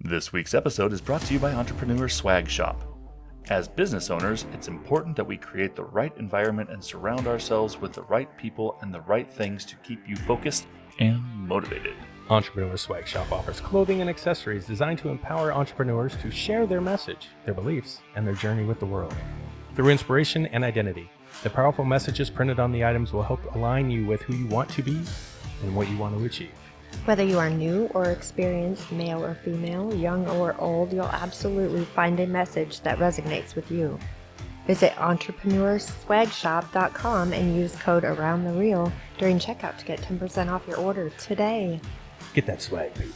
This week's episode is brought to you by Entrepreneur Swag Shop. As business owners, it's important that we create the right environment and surround ourselves with the right people and the right things to keep you focused and motivated. Entrepreneur Swag Shop offers clothing and accessories designed to empower entrepreneurs to share their message, their beliefs, and their journey with the world. Through inspiration and identity, the powerful messages printed on the items will help align you with who you want to be and what you want to achieve. Whether you are new or experienced, male or female, young or old, you'll absolutely find a message that resonates with you. Visit entrepreneurswagshop.com and use code AroundTheReel during checkout to get 10% off your order today. Get that swag, baby.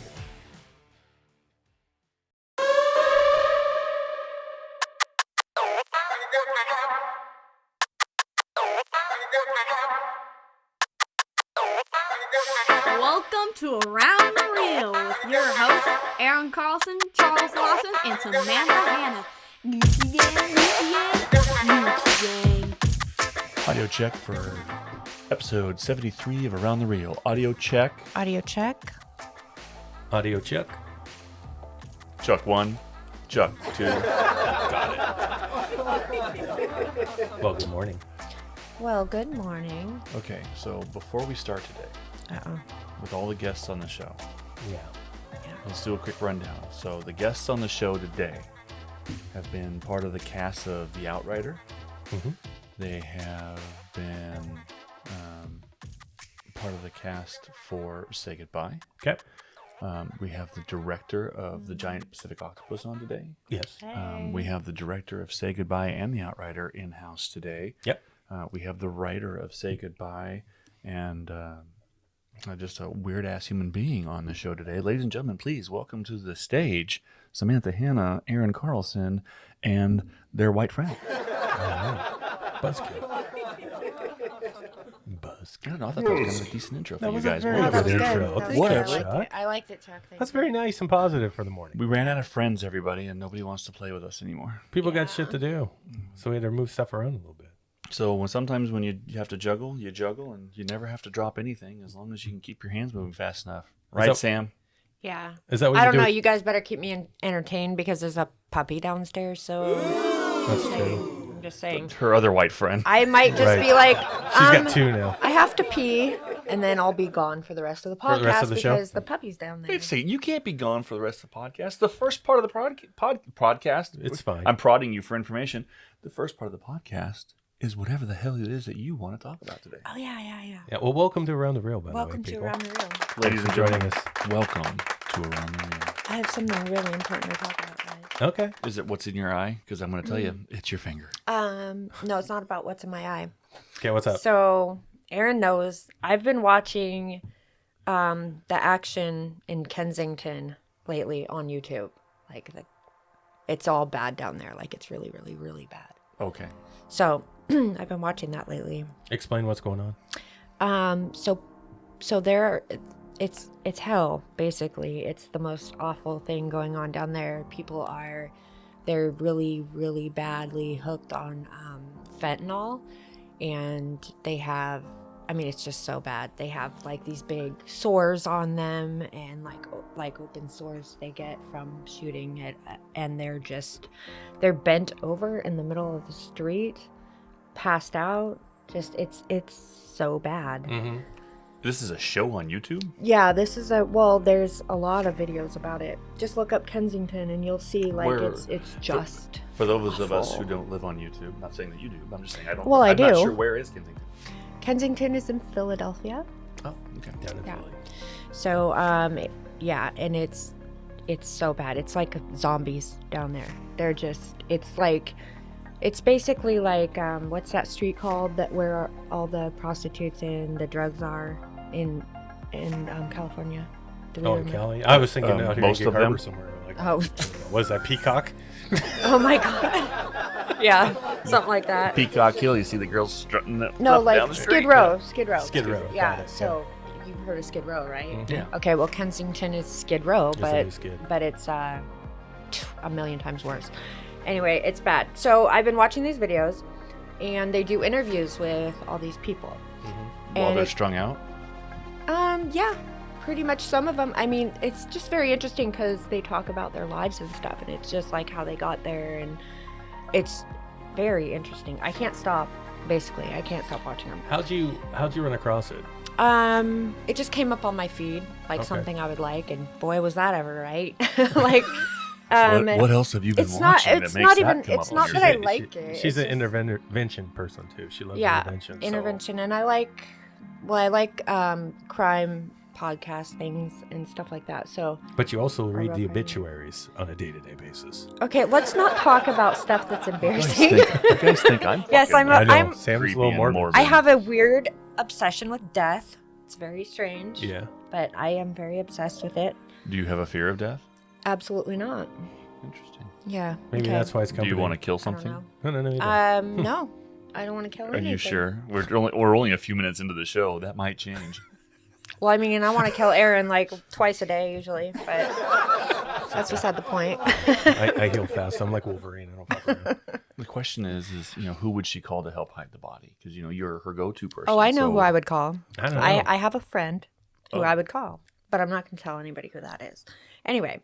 Welcome to Around the Reel with your hosts, Aaron Carlson, Charles Lawson, and Samantha Hannah. Gucci gang. Audio check for episode 73 of Around the Reel. Audio check. Audio check. Audio check. Chuck 1, Chuck 2. Got it. Well, good morning. Well, good morning. Okay, so before we start today, with all the guests on the show, let's do a quick rundown. So the guests on the show today have been part of the cast of The Outrider. Mm-hmm. They have been part of the cast for Say Goodbye. Okay. We have the director of the Giant Pacific Octopus on today. Yes. We have the director of Say Goodbye and The Outrider in-house today. Yep. We have the writer of Say Goodbye and just a weird-ass human being on the show today. Ladies and gentlemen, please welcome to the stage Samantha Hannah, Aaron Carlson, and their white friend. Buzzkill. I don't know. I thought that was kind of a decent intro for you guys. Very good intro. That was What good. a shot. I liked it, Chuck. Thank That's you. very nice and positive for the morning. We ran out of friends, everybody, and nobody wants to play with us anymore. People got shit to do, so we had to move stuff around a little bit. So sometimes when you have to juggle, you juggle, and you never have to drop anything as long as you can keep your hands moving fast enough. Right, that- Sam? Yeah. Is that what I you don't do? know. You guys better keep me entertained because there's a puppy downstairs. So That's true. I'm just saying. Her other white friend. I might just Right. be like, She's got two now. I have to pee, and then I'll be gone for the rest of the podcast For the rest of the show? because the puppy's down there. Wait a second. You can't be gone for the rest of the podcast. The first part of the podcast. It's fine. I'm prodding you for information. The first part of the podcast is whatever the hell it is that you want to talk about today. Oh yeah. Yeah, well, welcome to Around the Reel, by Welcome the way, to people. Around the Reel. Ladies and for joining gentlemen, us. welcome to Around the Reel. I have something really important to talk about, guys. Okay. Is it what's in your eye? Because I'm going to tell you, it's your finger. No, it's not about what's in my eye. Okay, what's up? So Aaron knows I've been watching the action in Kensington lately on YouTube. It's all bad down there. Like it's really, really, really bad. Okay. So I've been watching that lately. Explain what's going on. So there, it's hell basically. It's the most awful thing going on down there. They're really, really badly hooked on fentanyl, and they have. I mean, it's just so bad. They have like these big sores on them, and like open sores they get from shooting it, and they're bent over in the middle of the street, passed out. Just it's so bad. Mm-hmm. This is a show on YouTube? Yeah, there's a lot of videos about it. Just look up Kensington and you'll see it's just For those of us awful. who don't live on YouTube, not saying that you do, but I'm just saying I don't. Well, I I'm not do. sure where is Kensington. Kensington is in Philadelphia. Oh, okay. Down in Yeah. Philly. So and it's so bad. It's like zombies down there. They're just it's basically like what's that street called that where all the prostitutes and the drugs are in California? Do we Oh, in remember? Cali? I was thinking out here most in Gig of them? Harbor somewhere. Like, Oh. what is that, Peacock? Oh my god. Yeah, something like that. Peacock Hill, you see the girls strutting that No, stuff like down the street. Skid Row. Skid Row, Yeah. got it, So you've heard of Skid Row, right? Mhm. Yeah. Okay. Well, Kensington is Skid Row, Yes, it is Skid. but it's a million times worse. Anyway, it's bad. So I've been watching these videos, and they do interviews with all these people. While And they're it- strung out. Yeah, pretty much some of them. I mean, it's just very interesting because they talk about their lives and stuff, and it's just like how they got there, and it's very interesting. I can't stop. Basically, I can't stop watching them. How'd you run across it? It just came up on my feed, like something I would like, and boy, was that ever right. Like, what else have you been watching? It's not even. It's not that I like it. She's an intervention person too. She loves intervention. Intervention, and I like crime podcast things and stuff like that. So. But you also read the obituaries on a day-to-day basis. Okay, let's not talk about stuff that's embarrassing. You guys think I'm? Yes, I'm. Sam's a little morbid. I have a weird obsession with death. It's very strange. Yeah. But I am very obsessed with it. Do you have a fear of death? Absolutely not. Interesting. Yeah. Maybe that's why it's coming. Do you want to kill something? No. No. I don't want to kill anything. Are you sure? We're only a few minutes into the show. That might change. Well, I mean, I want to kill Aaron like twice a day usually, but that's beside the point. I heal fast. I'm like Wolverine. I don't fuck around. The question is who would she call to help hide the body? Because you're her go-to person. Oh, I know who I would call. I don't know. I have a friend who I would call, but I'm not going to tell anybody who that is. Anyway,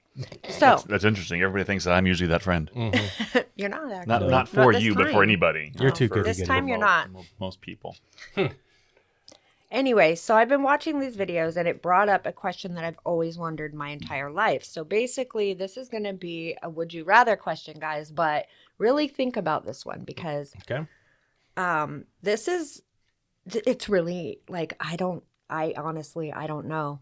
so that's interesting. Everybody thinks that I'm usually that friend. Mm-hmm. You're not actually. Not for this you, time. but for anybody. You're too good. This time you're not. Most people. Anyway, so I've been watching these videos and it brought up a question that I've always wondered my entire life. So basically, this is going to be a would you rather question, guys, but really think about this one because it's really like I honestly don't know.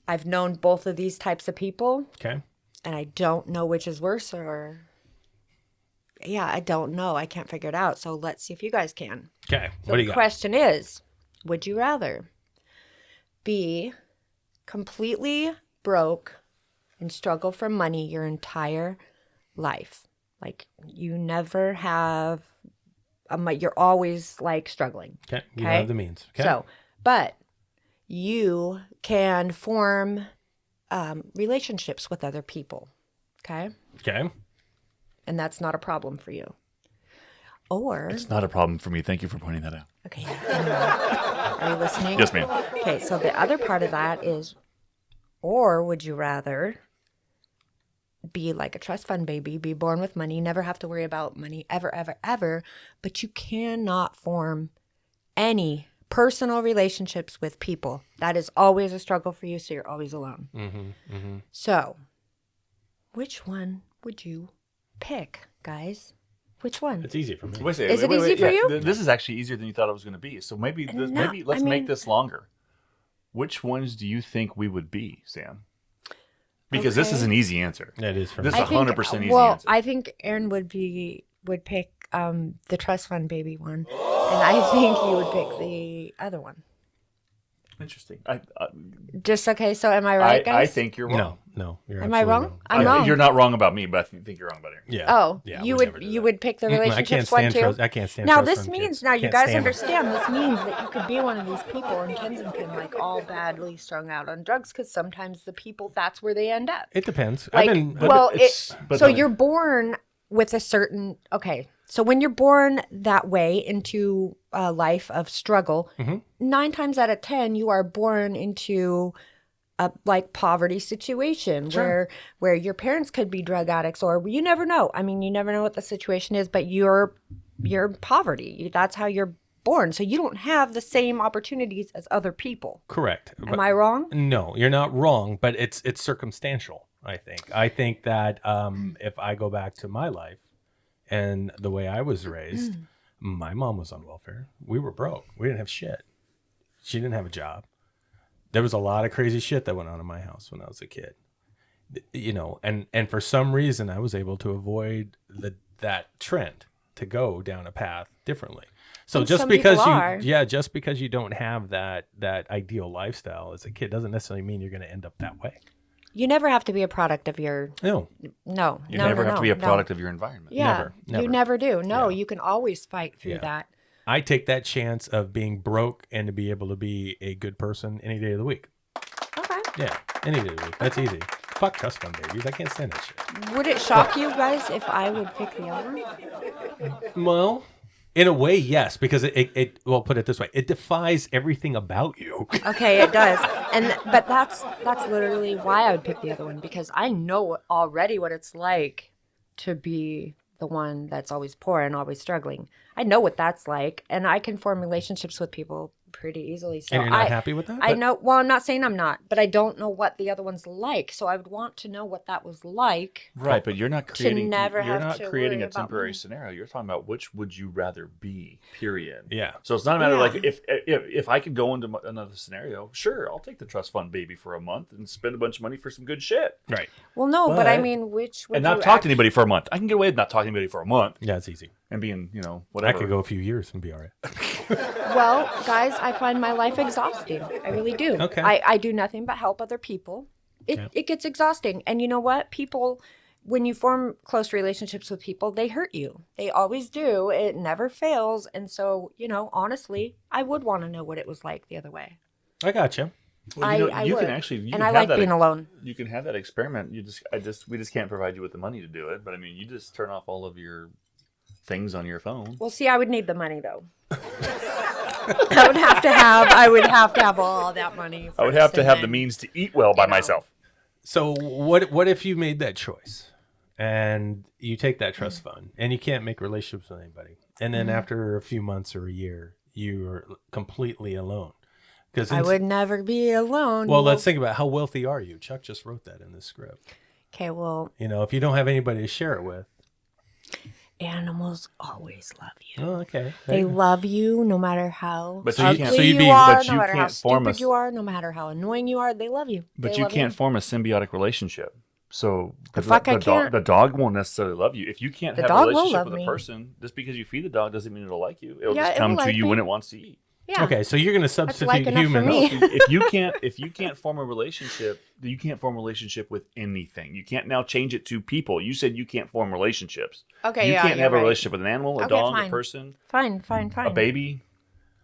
I've known both of these types of people. Okay. And I don't know which is worse I don't know. I can't figure it out. So let's see if you guys can. Okay. So what do you the got? question is, would you rather be completely broke and struggle for money your entire life? Like you never have, you're always like struggling. Okay. You don't have the means. Okay. So, but you can form relationships with other people. Okay. Okay. And that's not a problem for you. Or it's not a problem for me. Thank you for pointing that out. Okay. Are you listening? Yes, ma'am. Okay, so the other part of that is, or would you rather be like a trust fund baby, be born with money, never have to worry about money ever, ever, ever, but you cannot form any personal relationships with people. That is always a struggle for you, so you're always alone. Mm-hmm, mm-hmm. So, which one would you pick, guys? Which one? It's easier for me. Is it easy for you? This is actually easier than you thought it was going to be. So maybe let's make this longer. Which ones do you think we would be, Sam? Because this is an easy answer. It is for me. This is 100% easy well, answer. I think Aaron would pick the trust fund baby one, and I think you would pick the other one. Interesting. Just okay. So am I right, guys? I think you're wrong. No. You're am I wrong? wrong. I'm wrong. You're not wrong about me, but I think you're wrong about Aaron. Yeah. Oh, yeah, you would pick the I relationships can't stand one too. I can't stand. Now trust this fund means kids. now you Can't guys stand understand. This means that you could be one of these people in Kensington, like all badly strung out on drugs, because sometimes the people that's where they end up. It depends. Like, you're born with a certain So when you're born that way into a life of struggle, 9 times out of 10 you are born into a poverty situation where your parents could be drug addicts, or you never know. I mean, you never know what the situation is, but you're poverty. That's how you're born. So you don't have the same opportunities as other people. Correct. Am I wrong? No, you're not wrong, but it's circumstantial, I think. I think that if I go back to my life and the way I was raised, my mom was on welfare. We were broke. We didn't have shit. She didn't have a job. There was a lot of crazy shit that went on in my house when I was a kid. And for some reason I was able to avoid that trend to go down a path differently. So just because you don't have that ideal lifestyle as a kid doesn't necessarily mean you're going to end up that way. You never have to be a product of your... No. You never have to be a product of your environment. Yeah, never. You never do. No, you can always fight through that. I take that chance of being broke and to be able to be a good person any day of the week. Okay. Yeah, any day of the week. That's easy. Fuck trust fund babies. I can't stand that shit. Would it shock you guys if I would pick the other one? Well, In a way, yes, because it well, put it this way, it defies everything about you. Okay, it does. But that's literally why I would pick the other one, because I know already what it's like to be the one that's always poor and always struggling. I know what that's like, and I can form relationships with people pretty easily. So And you're not happy with that? I know. Well, I'm not saying I'm not, but I don't know what the other one's like. So I would want to know what that was like. Right, but you're not creating. never You're have not to creating worry a about temporary money. scenario. You're talking about which would you rather be. Period. Yeah. So it's not a matter Yeah. like if I could go into another scenario, sure, I'll take the trust fund baby for a month and spend a bunch of money for some good shit, Right. Well, no, but I But- mean, which would and not you talk to anybody for a month. I can get away with not talking to anybody for a month Yeah, it's easy. and being, I whatever. could go a few years and be all right. Well, guys, I find my life exhausting. I really do. Okay. I do nothing but help other people. Yeah. It gets exhausting. And you know what? People, when you form close relationships with people, they hurt you. They always do. It never fails. And so, honestly, I would want to know what it was like the other way. I got you. Well, I you would. can actually, you And can I have like that being alone. You can have that experiment. We just can't provide you with the money to do it. But I mean, you just turn off all of your things on your phone. Well, see, I would need the money though. I would have to have all that money. I would have first, to and have the then- means to eat well by myself. So what if you made that choice and you take that trust fund and you can't make relationships with anybody, and then after a few months or a year you're completely alone? Because I would never be alone. Well, let's think about how wealthy are you? Chuck just wrote that in the script. Okay, well, If you don't have anybody to share it with. animals always love you. Oh, okay. They love you no matter how But so you ugly can't- you, so you'd be- are, but no you matter how can't form stupid a- you are, no matter how annoying you are. They love you. But They you love can't form a symbiotic relationship. So The fuck I can't. The dog won't necessarily love you. If you can't The have a dog will relationship love with a me. person, just because you feed the dog doesn't mean it'll like you. It'll Yeah, just it come will to like you me. when it wants to eat. Yeah. Okay, so you're going to That's substitute like enough for humans. me. If you can't form a relationship, you can't form a relationship with anything. You can't now change it to people. You said you can't form relationships. Okay, you yeah, can't you're have a right. relationship with an animal, a Okay, dog, a fine. person, Fine. a baby.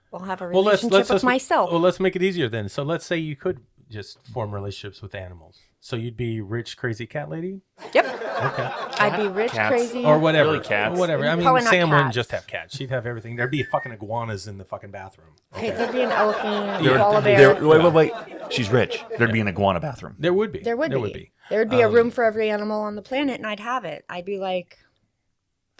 We'll have a Well, relationship with myself. Well, let's make it easier then. So let's say you could just form relationships with animals. So you'd be rich, crazy cat lady? Yep. Okay. I'd be rich, Cats. crazy. Or whatever. Really cats. Or whatever. I mean, Probably not Sam wouldn't cats. just have cats. She'd have everything. There'd be fucking iguanas in the fucking bathroom. Okay, there'd be an elephant, There- a koala there- bear. wait. She's rich. There'd be an iguana bathroom. There would be. There would be. There would be a room for every animal on the planet, and I'd have it. I'd be like,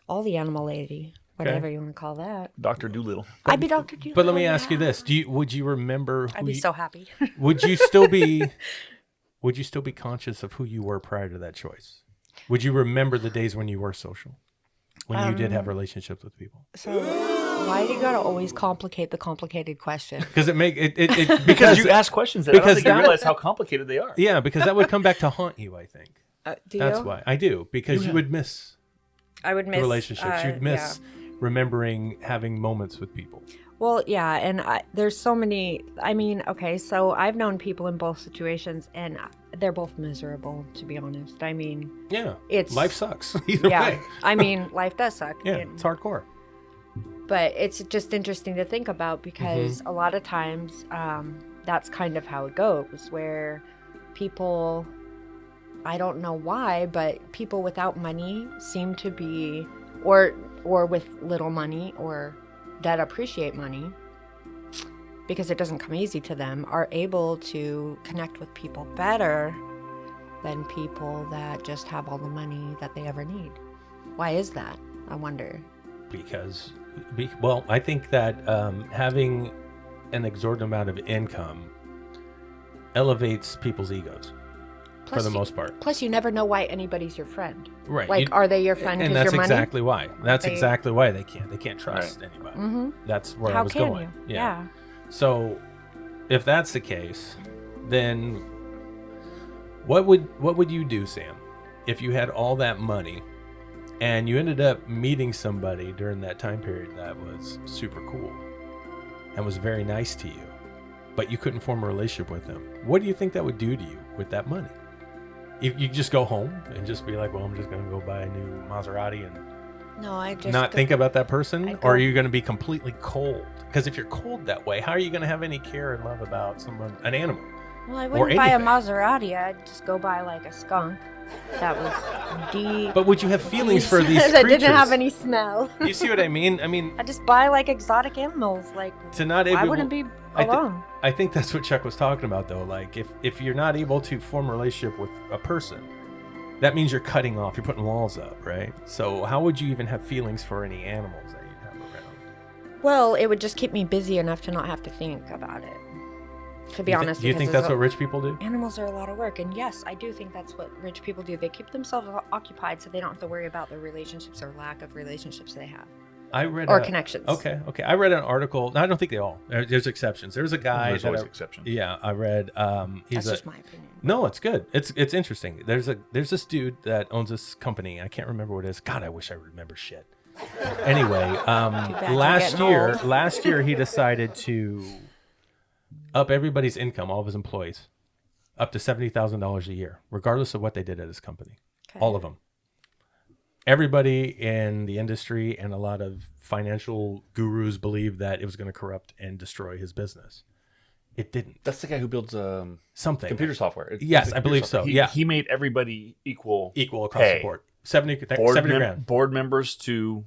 all the animal lady, whatever you want to call that. Dr. Doolittle. I'd be Dr. Doolittle. But let me ask you this: would you remember? I'd be so happy. Would you still be? Would you still be conscious of who you were prior to that choice? Would you remember the days when you were social, when you did have relationships with people? So why do you gotta always complicate the complicated question? Because Because you ask questions that I don't because think you that- realize how complicated they are. yeah, because that would come back to haunt you. I think Do that's you? why I do, because you would miss I would miss the relationships. You'd miss yeah. remembering having moments with people. Well, yeah, and there's so many. I mean, okay, so I've known people in both situations, and they're both miserable. To be honest, I mean, Yeah, It's- life sucks. Either yeah, way. I mean, life does suck. Yeah, and- it's hardcore. but it's just interesting to think about because Mm-hmm. a lot of times that's kind of how it goes, where people, I don't know why, but people without money seem to be, or with little money, or that appreciate money because it doesn't come easy to them, are able to connect with people better than people that just have all the money that they ever need. Why is that? I wonder. Because, well, I think that having an exorbitant amount of income elevates people's egos for the most part. Plus, you never know why anybody's your friend. Right. Like, are they your friend And because that's you're money? exactly why. That's They- exactly why they can't trust anybody. Mm-hmm. That's where I How was can going. you? Yeah. So, if that's the case, then what would you do, Sam, if you had all that money and you ended up meeting somebody during that time period that was super cool and was very nice to you, but you couldn't form a relationship with them? What do you think that would do to you with that money? If you just go home and just be like, well, I'm just going to go buy a new Maserati and No, I just not think about that person? I'd Or are go- you going to be completely cold? Because if you're cold that way, how are you going to have any care and love about an animal? Well, I or wouldn't buy a anything. Maserati. I'd just go buy like a skunk. that was deep. But would you have feelings for these that creatures? didn't have any smell. You see what I mean? I mean, I just buy like exotic animals. Like, to not why able, wouldn't it be alone? I think that's what Chuck was talking about, though. Like, if you're not able to form a relationship with a person, that means you're cutting off. You're putting walls up, right? So how would you even have feelings for any animals that you'd have around? Well, it would just keep me busy enough to not have to think about it. To be honest, Do you because think that's what rich people do? animals are a lot of work, and yes, I do think that's what rich people do. They keep themselves occupied, so they don't have to worry about the relationships or lack of relationships they have, I read connections. Okay. I read an article. I don't think they all. There's exceptions. There's a guy. There's always exceptions. Yeah, I read. That's just my opinion. No, it's good. It's interesting. There's this dude that owns this company. I can't remember what it is. God, I wish I remember shit. Anyway, last year he decided to up everybody's income, all of his employees, up to $70,000 a year, regardless of what they did at his company. Okay. All of them. Everybody in the industry and a lot of financial gurus believed that it was going to corrupt and destroy his business. It didn't. That's the guy who builds Something. computer software. Yes, I believe so. Yeah. He made everybody equal Across the board. 70 grand. Board members to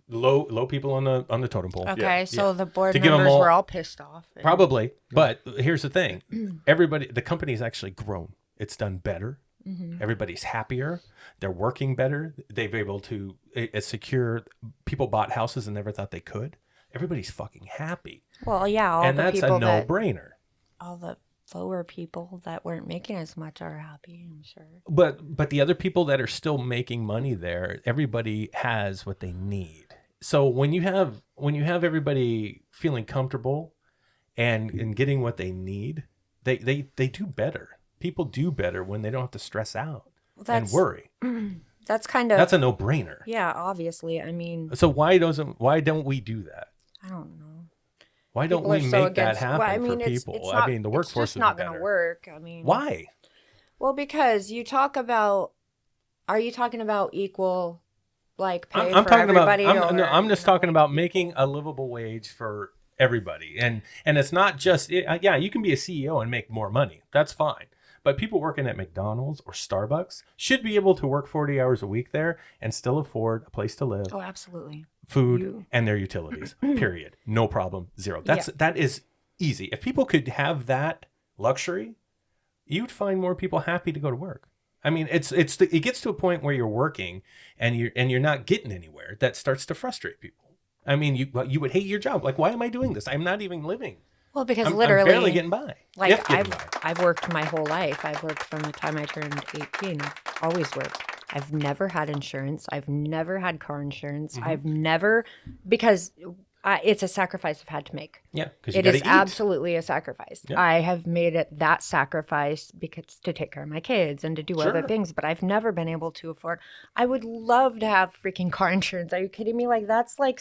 Low people on the totem pole. Okay, so the board To give 'em members all- were all pissed off. Probably. But here's the thing. The company's actually grown. It's done better. Mm-hmm. Everybody's happier. They're working better. They've been able to secure. People bought houses and never thought they could. Everybody's fucking happy. Well, yeah, all And the that's people a no-brainer. all the lower people that weren't making as much are happy, I'm sure. But the other people that are still making money there, everybody has what they need. So when you have everybody feeling comfortable and getting what they need, they do better. People do better when they don't have to stress out and worry. That's kind of That's a no-brainer. Yeah, obviously. I mean, So why don't we do that? I don't know. Why don't People we are make so that against- happen well, I for mean, people? it's not, I mean, the workforce it's just would not be going to better. work. I mean, Why? Well, because you talk about, are you talking about equal, like, pay I'm for talking about. everybody? I'm just talking about making a livable wage for everybody, and it's not just. Yeah, you can be a CEO and make more money. That's fine. But people working at McDonald's or Starbucks should be able to work 40 hours a week there and still afford a place to live, Oh, absolutely. food, and their utilities. Period. No problem. Zero. That is easy. If people could have that luxury, you'd find more people happy to go to work. I mean, it gets to a point where you're working and you're not getting anywhere. That starts to frustrate people. I mean, you would hate your job. Like, why am I doing this? I'm not even living. Well, because I'm literally, barely getting by. like, If getting by. I've worked my whole life. I've worked from the time I turned 18. I've always worked. I've never had insurance. I've never had car insurance. Mm-hmm. I've never, because it's a sacrifice I've had to make. Yeah, because you It got to is eat. absolutely a sacrifice. Yeah. I have made it that sacrifice because to take care of my kids and to do other Sure. things, but I've never been able to afford. I would love to have freaking car insurance. Are you kidding me? Like, that's like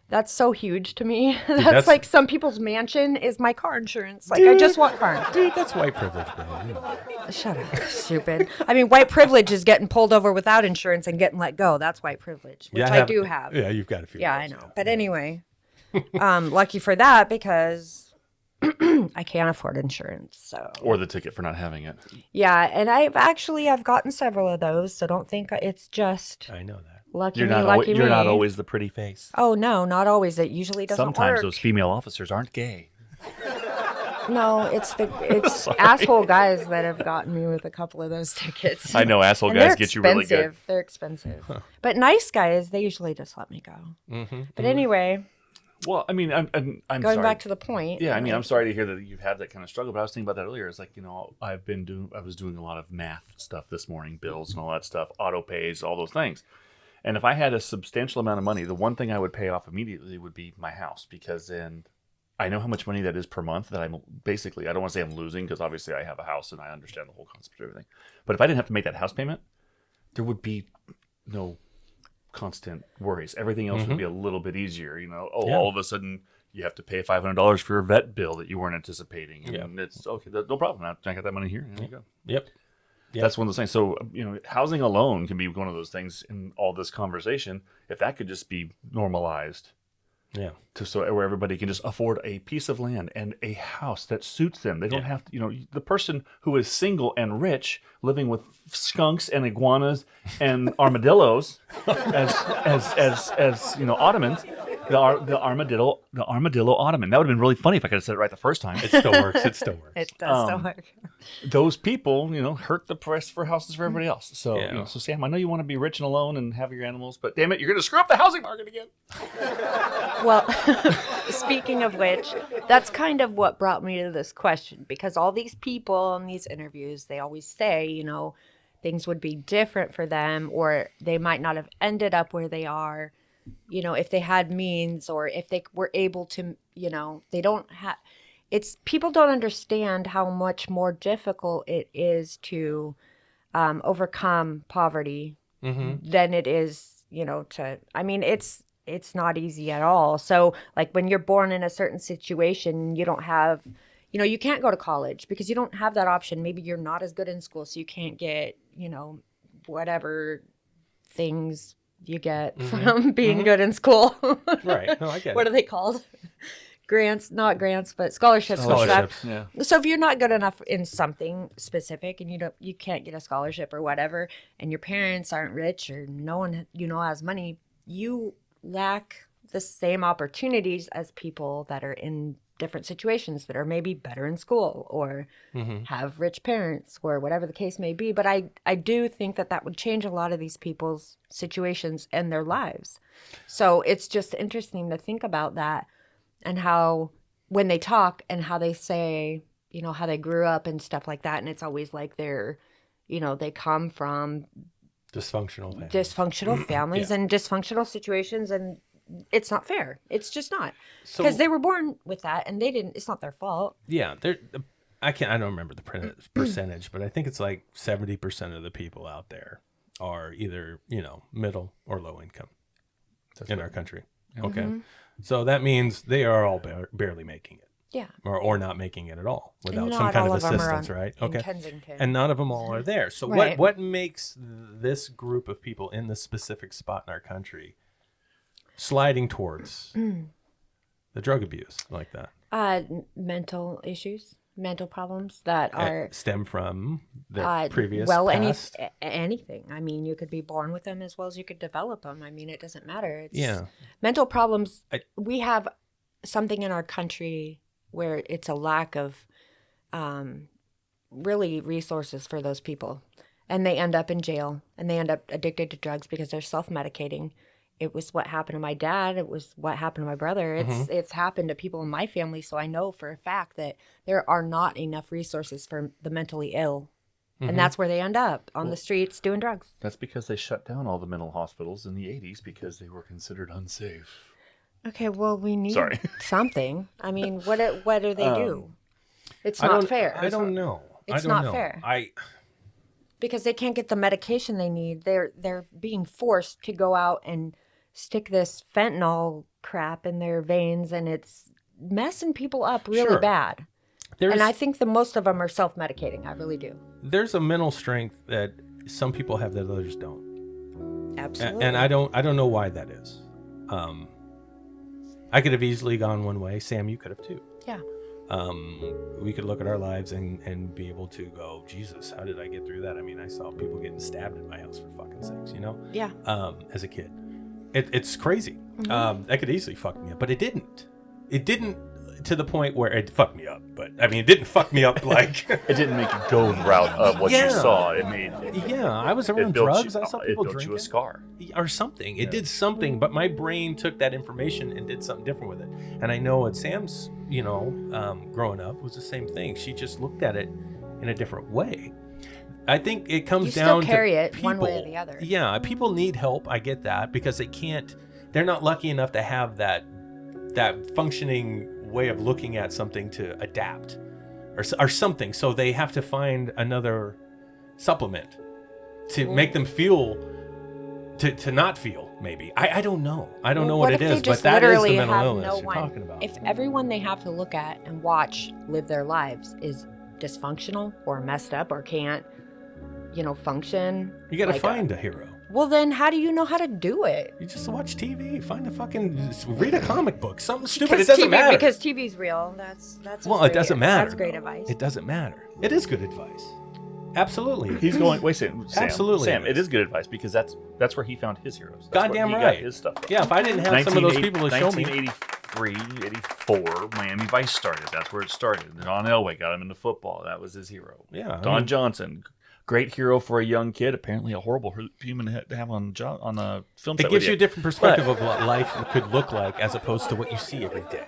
that's so huge to me. That's like some people's mansion is my car insurance. Like, I just want car insurance. Dude, that's white privilege, bro. Shut up, stupid. I mean, white privilege is getting pulled over without insurance and getting let go. That's white privilege, which I do have. Yeah, you've got a few. Yeah, of I those, know. But anyway, lucky for that because I can't afford insurance. So or the ticket for not having it. yeah, and I've gotten several of those. So don't think it's just I know that. lucky You're me, not lucky me. you're not always the pretty face. Oh no, not always. It usually doesn't Sometimes work. those female officers aren't gay. No, it's asshole guys that have gotten me with a couple of those tickets. I know asshole And guys they're get you really good. expensive. They're expensive. But nice guys, they usually just let me go. Mm-hmm. But anyway, Well, I mean, I'm going sorry. back to the point. Yeah, I mean, like, I'm sorry to hear that you've had that kind of struggle, but I was thinking about that earlier. It's like, I was doing a lot of math stuff this morning, bills and all that stuff, auto pays, all those things. And if I had a substantial amount of money, the one thing I would pay off immediately would be my house, because then I know how much money that is per month that I'm basically, I don't want to say I'm losing, because obviously I have a house and I understand the whole concept of everything. But if I didn't have to make that house payment, there would be no constant worries. Everything else would be a little bit easier. All of a sudden you have to pay $500 for a vet bill that you weren't anticipating. And it's okay, no problem. I got that money here. There you go. Yep. That's one of those things. So, housing alone can be one of those things in all this conversation. If that could just be normalized, Yeah. Where everybody can just afford a piece of land and a house that suits them. They don't have to, the person who is single and rich, living with skunks and iguanas and armadillos as ottomans. The armadillo ottoman. That would have been really funny if I could have said it right the first time. It still works. It still works. It does still work. Those people, hurt the price for houses for everybody else. So, Yeah. So Sam, I know you want to be rich and alone and have your animals, but damn it, you're going to screw up the housing market again. Well, speaking of which, that's kind of what brought me to this question, because all these people in these interviews, they always say, things would be different for them, or they might not have ended up where they are, if they had means, or if they were able to, they don't have, people don't understand how much more difficult it is to overcome poverty than it is, it's not easy at all. So like when you're born in a certain situation, you don't have, you can't go to college because you don't have that option. Maybe you're not as good in school, so you can't get, whatever things you get from being good in school. Right. No, I get What it. are they called? Not grants, but scholarships. Scholarships. Yeah. So if you're not good enough in something specific and you can't get a scholarship or whatever, and your parents aren't rich or no one has money, you lack the same opportunities as people that are in different situations that are maybe better in school or have rich parents or whatever the case may be. But I do think that would change a lot of these people's situations and their lives. So it's just interesting to think about that and how when they talk and how they say, how they grew up and stuff like that. And it's always like they're, they come from Dysfunctional families and dysfunctional situations, and it's not fair. It's just not, So- because they were born with that and it's not their fault. Yeah. I don't remember the percentage, but I think it's like 70% of the people out there are either, middle or low income in our country. Okay. So that means they are all barely making it. Yeah. Or not making it at all without Not some kind all of them are assistance, right? in Okay. Kensington. And none of them all are there. So Right. what makes this group of people in this specific spot in our country sliding towards the drug abuse like that? Mental issues, mental problems that are Stem from their previous past. past? Anything. I mean, you could be born with them as well as you could develop them. I mean, it doesn't matter. Yeah. Mental problems. We have something in our country where it's a lack of really resources for those people, and they end up in jail and they end up addicted to drugs because they're self-medicating. It was what happened to my dad. It was what happened to my brother. It's happened to people in my family. So I know for a fact that there are not enough resources for the mentally ill. And that's where they end up, on the streets doing drugs. That's because they shut down all the mental hospitals in the 80s because they were considered unsafe. Okay, well, we need something. I mean, what do they do? It's I not don't- fair. I don't know. It's I don't not know. fair. Because they can't get the medication they need. They're being forced to go out and stick this fentanyl crap in their veins, and it's messing people up really Sure. bad. And I think the most of them are self-medicating. I really do. There's a mental strength that some people have that others don't. Absolutely. And I don't know why that is. I could have easily gone one way. Sam, you could have too. Yeah. We could look at our lives and be able to go, Jesus, how did I get through that? I mean, I saw people getting stabbed in my house for fucking sakes, Yeah. as a kid. It's crazy. That could easily fuck me up, but it didn't. It didn't to the point where it fucked me up. But I mean, it didn't fuck me up like It didn't make you go the route of what you saw. It made I was it around built drugs. you, I saw it people built drinking you a scar. or something. It did something, but my brain took that information and did something different with it. And I know at Sam's, growing up was the same thing. She just looked at it in a different way. I think it comes You down still carry to it people. one way or the other. Yeah, people need help. I get that because they're not lucky enough to have that functioning way of looking at something to adapt or something. So they have to find another supplement to make them feel to not feel. Maybe I don't know. I don't know what it is, but that is the mental illness you're talking about. If everyone they have to look at and watch live their lives is dysfunctional or messed up or can't, function. You got to like find a hero. Well, then how do you know how to do it? You just watch TV. Find a fucking... Read a comic book. Something stupid. It doesn't matter. Because TV's real. That's Well, it doesn't matter. That's great advice. It doesn't matter. It is good advice. Absolutely. He's going. Wait a second, Sam. Absolutely. Sam, it is good advice because that's where he found his heroes. That's Goddamn where he right. got his stuff. Yeah, if I didn't have some of those people to show me... 1983, 84, Miami Vice started. That's where it started. John Elway got him into football. That was his hero. Yeah. Don Johnson, great hero for a young kid. Apparently a horrible human to have on a film set. It gives you a different perspective of what life could look like as opposed to what you see every day.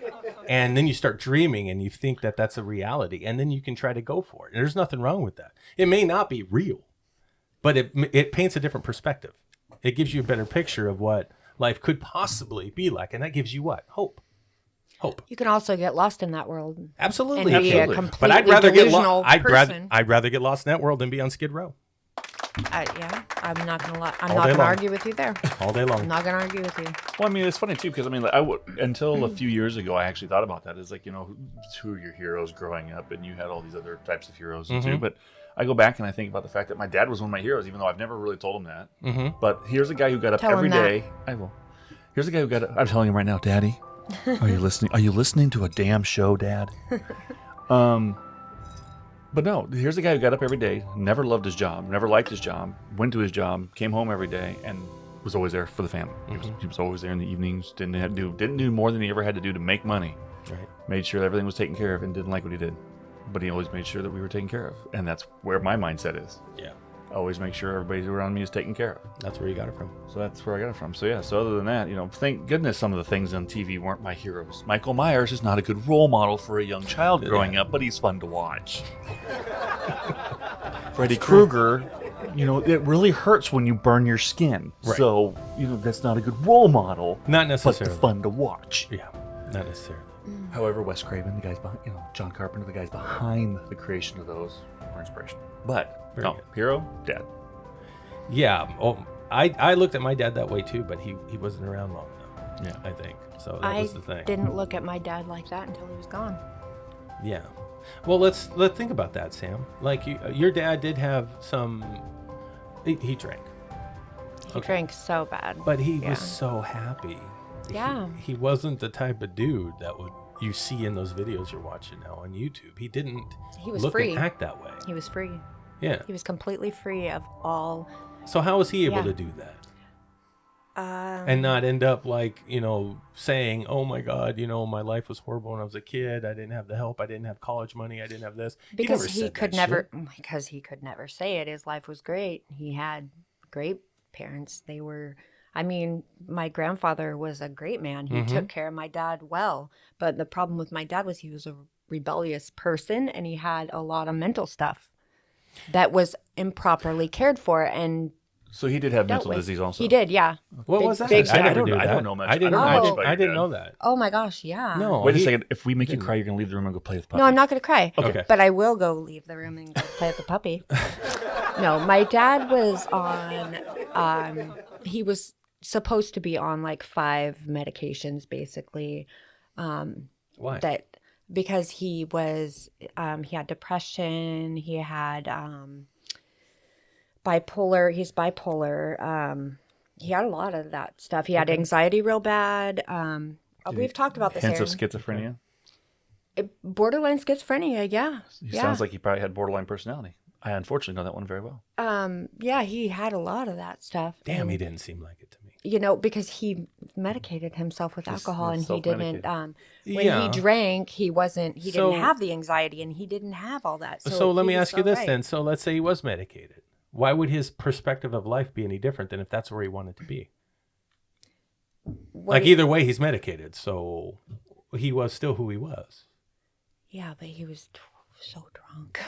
And then you start dreaming and you think that that's a reality. And then you can try to go for it. And there's nothing wrong with that. It may not be real, but it paints a different perspective. It gives you a better picture of what life could possibly be like. And that gives you what? Hope. You can also get lost in that world. Absolutely. And be a Absolutely. completely But I'd rather delusional person. I'd rather get lost in that world than be on Skid Row. Yeah, I'm not gonna lie. I'm All not day gonna long. argue with you there. All day long. I'm not gonna argue with you. Well, I mean, it's funny too because I mean, until a few years ago, I actually thought about that. It's like, who are your heroes growing up, and you had all these other types of heroes too. But I go back and I think about the fact that my dad was one of my heroes, even though I've never really told him that. Mm-hmm. But here's a guy who got up Tell him every that. day. I will. Here's a guy who got up. I'm telling him right now, Daddy. Are you listening? Are you listening to a damn show, Dad? But no, here's a guy who got up every day, never loved his job, never liked his job, went to his job, came home every day, and was always there for the family. He was always there in the evenings. Didn't do more than he ever had to do to make money. Right. Made sure everything was taken care of, and didn't like what he did, but he always made sure that we were taken care of, and that's where my mindset is. Yeah. Always make sure everybody around me is taken care of. That's where you got it from. So that's where I got it from. So yeah, so other than that, thank goodness some of the things on TV weren't my heroes. Michael Myers is not a good role model for a young child growing up, but he's fun to watch. Freddy Krueger, it really hurts when you burn your skin. Right. So, that's not a good role model. Not necessarily. But fun to watch. Yeah, not necessarily. However, Wes Craven, the guys behind, John Carpenter, the guys behind the creation of those were inspiration. But, Very good. hero, dad. Yeah. Oh, I looked at my dad that way too, but he wasn't around long enough. Yeah. I think. So that was the thing. I didn't look at my dad like that until he was gone. Yeah. Well, let's think about that, Sam. Like your dad did have some. He drank. He drank so bad. But he was so happy. Yeah. He wasn't the type of dude that you see in those videos you're watching now on YouTube. He didn't was look free. and act that way. He was free. Yeah. He was completely free of all. So how was he able Yeah. to do that? And not end up saying, "Oh my God, my life was horrible when I was a kid. I didn't have the help. I didn't have college money. I didn't have this." Because he could never say it. His life was great. He had great parents. They were. I mean, my grandfather was a great man. He took care of my dad well. But the problem with my dad was he was a rebellious person, and he had a lot of mental stuff that was improperly cared for. And So he did have dealt mental with. disease also. He did, yeah. What Big- was that? big I never don't knew know- I that. don't know much. I didn't I don't know. know I much didn't, about I your didn't dad. know that. Oh my gosh, yeah. No. Wait a second. If we make you cry, you're going to leave the room and go play with the puppy. No, I'm not going to cry. Okay. But I will go leave the room and go play with the puppy. No, my dad was on, he was supposed to be on like 5 medications, basically. Why? Because he was, he had depression, he had bipolar, he's bipolar. He had a lot of that stuff. He had anxiety real bad. We've talked about this. Hints of Aaron. schizophrenia. Borderline schizophrenia, yeah. He sounds like he probably had borderline personality. I unfortunately know that one very well. Yeah, he had a lot he had stuff. Damn, and, he didn't seem like it to me. because he medicated himself with alcohol, and he didn't. When Yeah. he drank, he wasn't. He So- didn't have the anxiety, and he didn't have all that. So let he me was ask you so this right. then. So let's say he was medicated. Why would his perspective of life be any different than if that's where he wanted to be? What Like do you- either way, he's medicated, so he was still who he was. Yeah, but he was so drunk.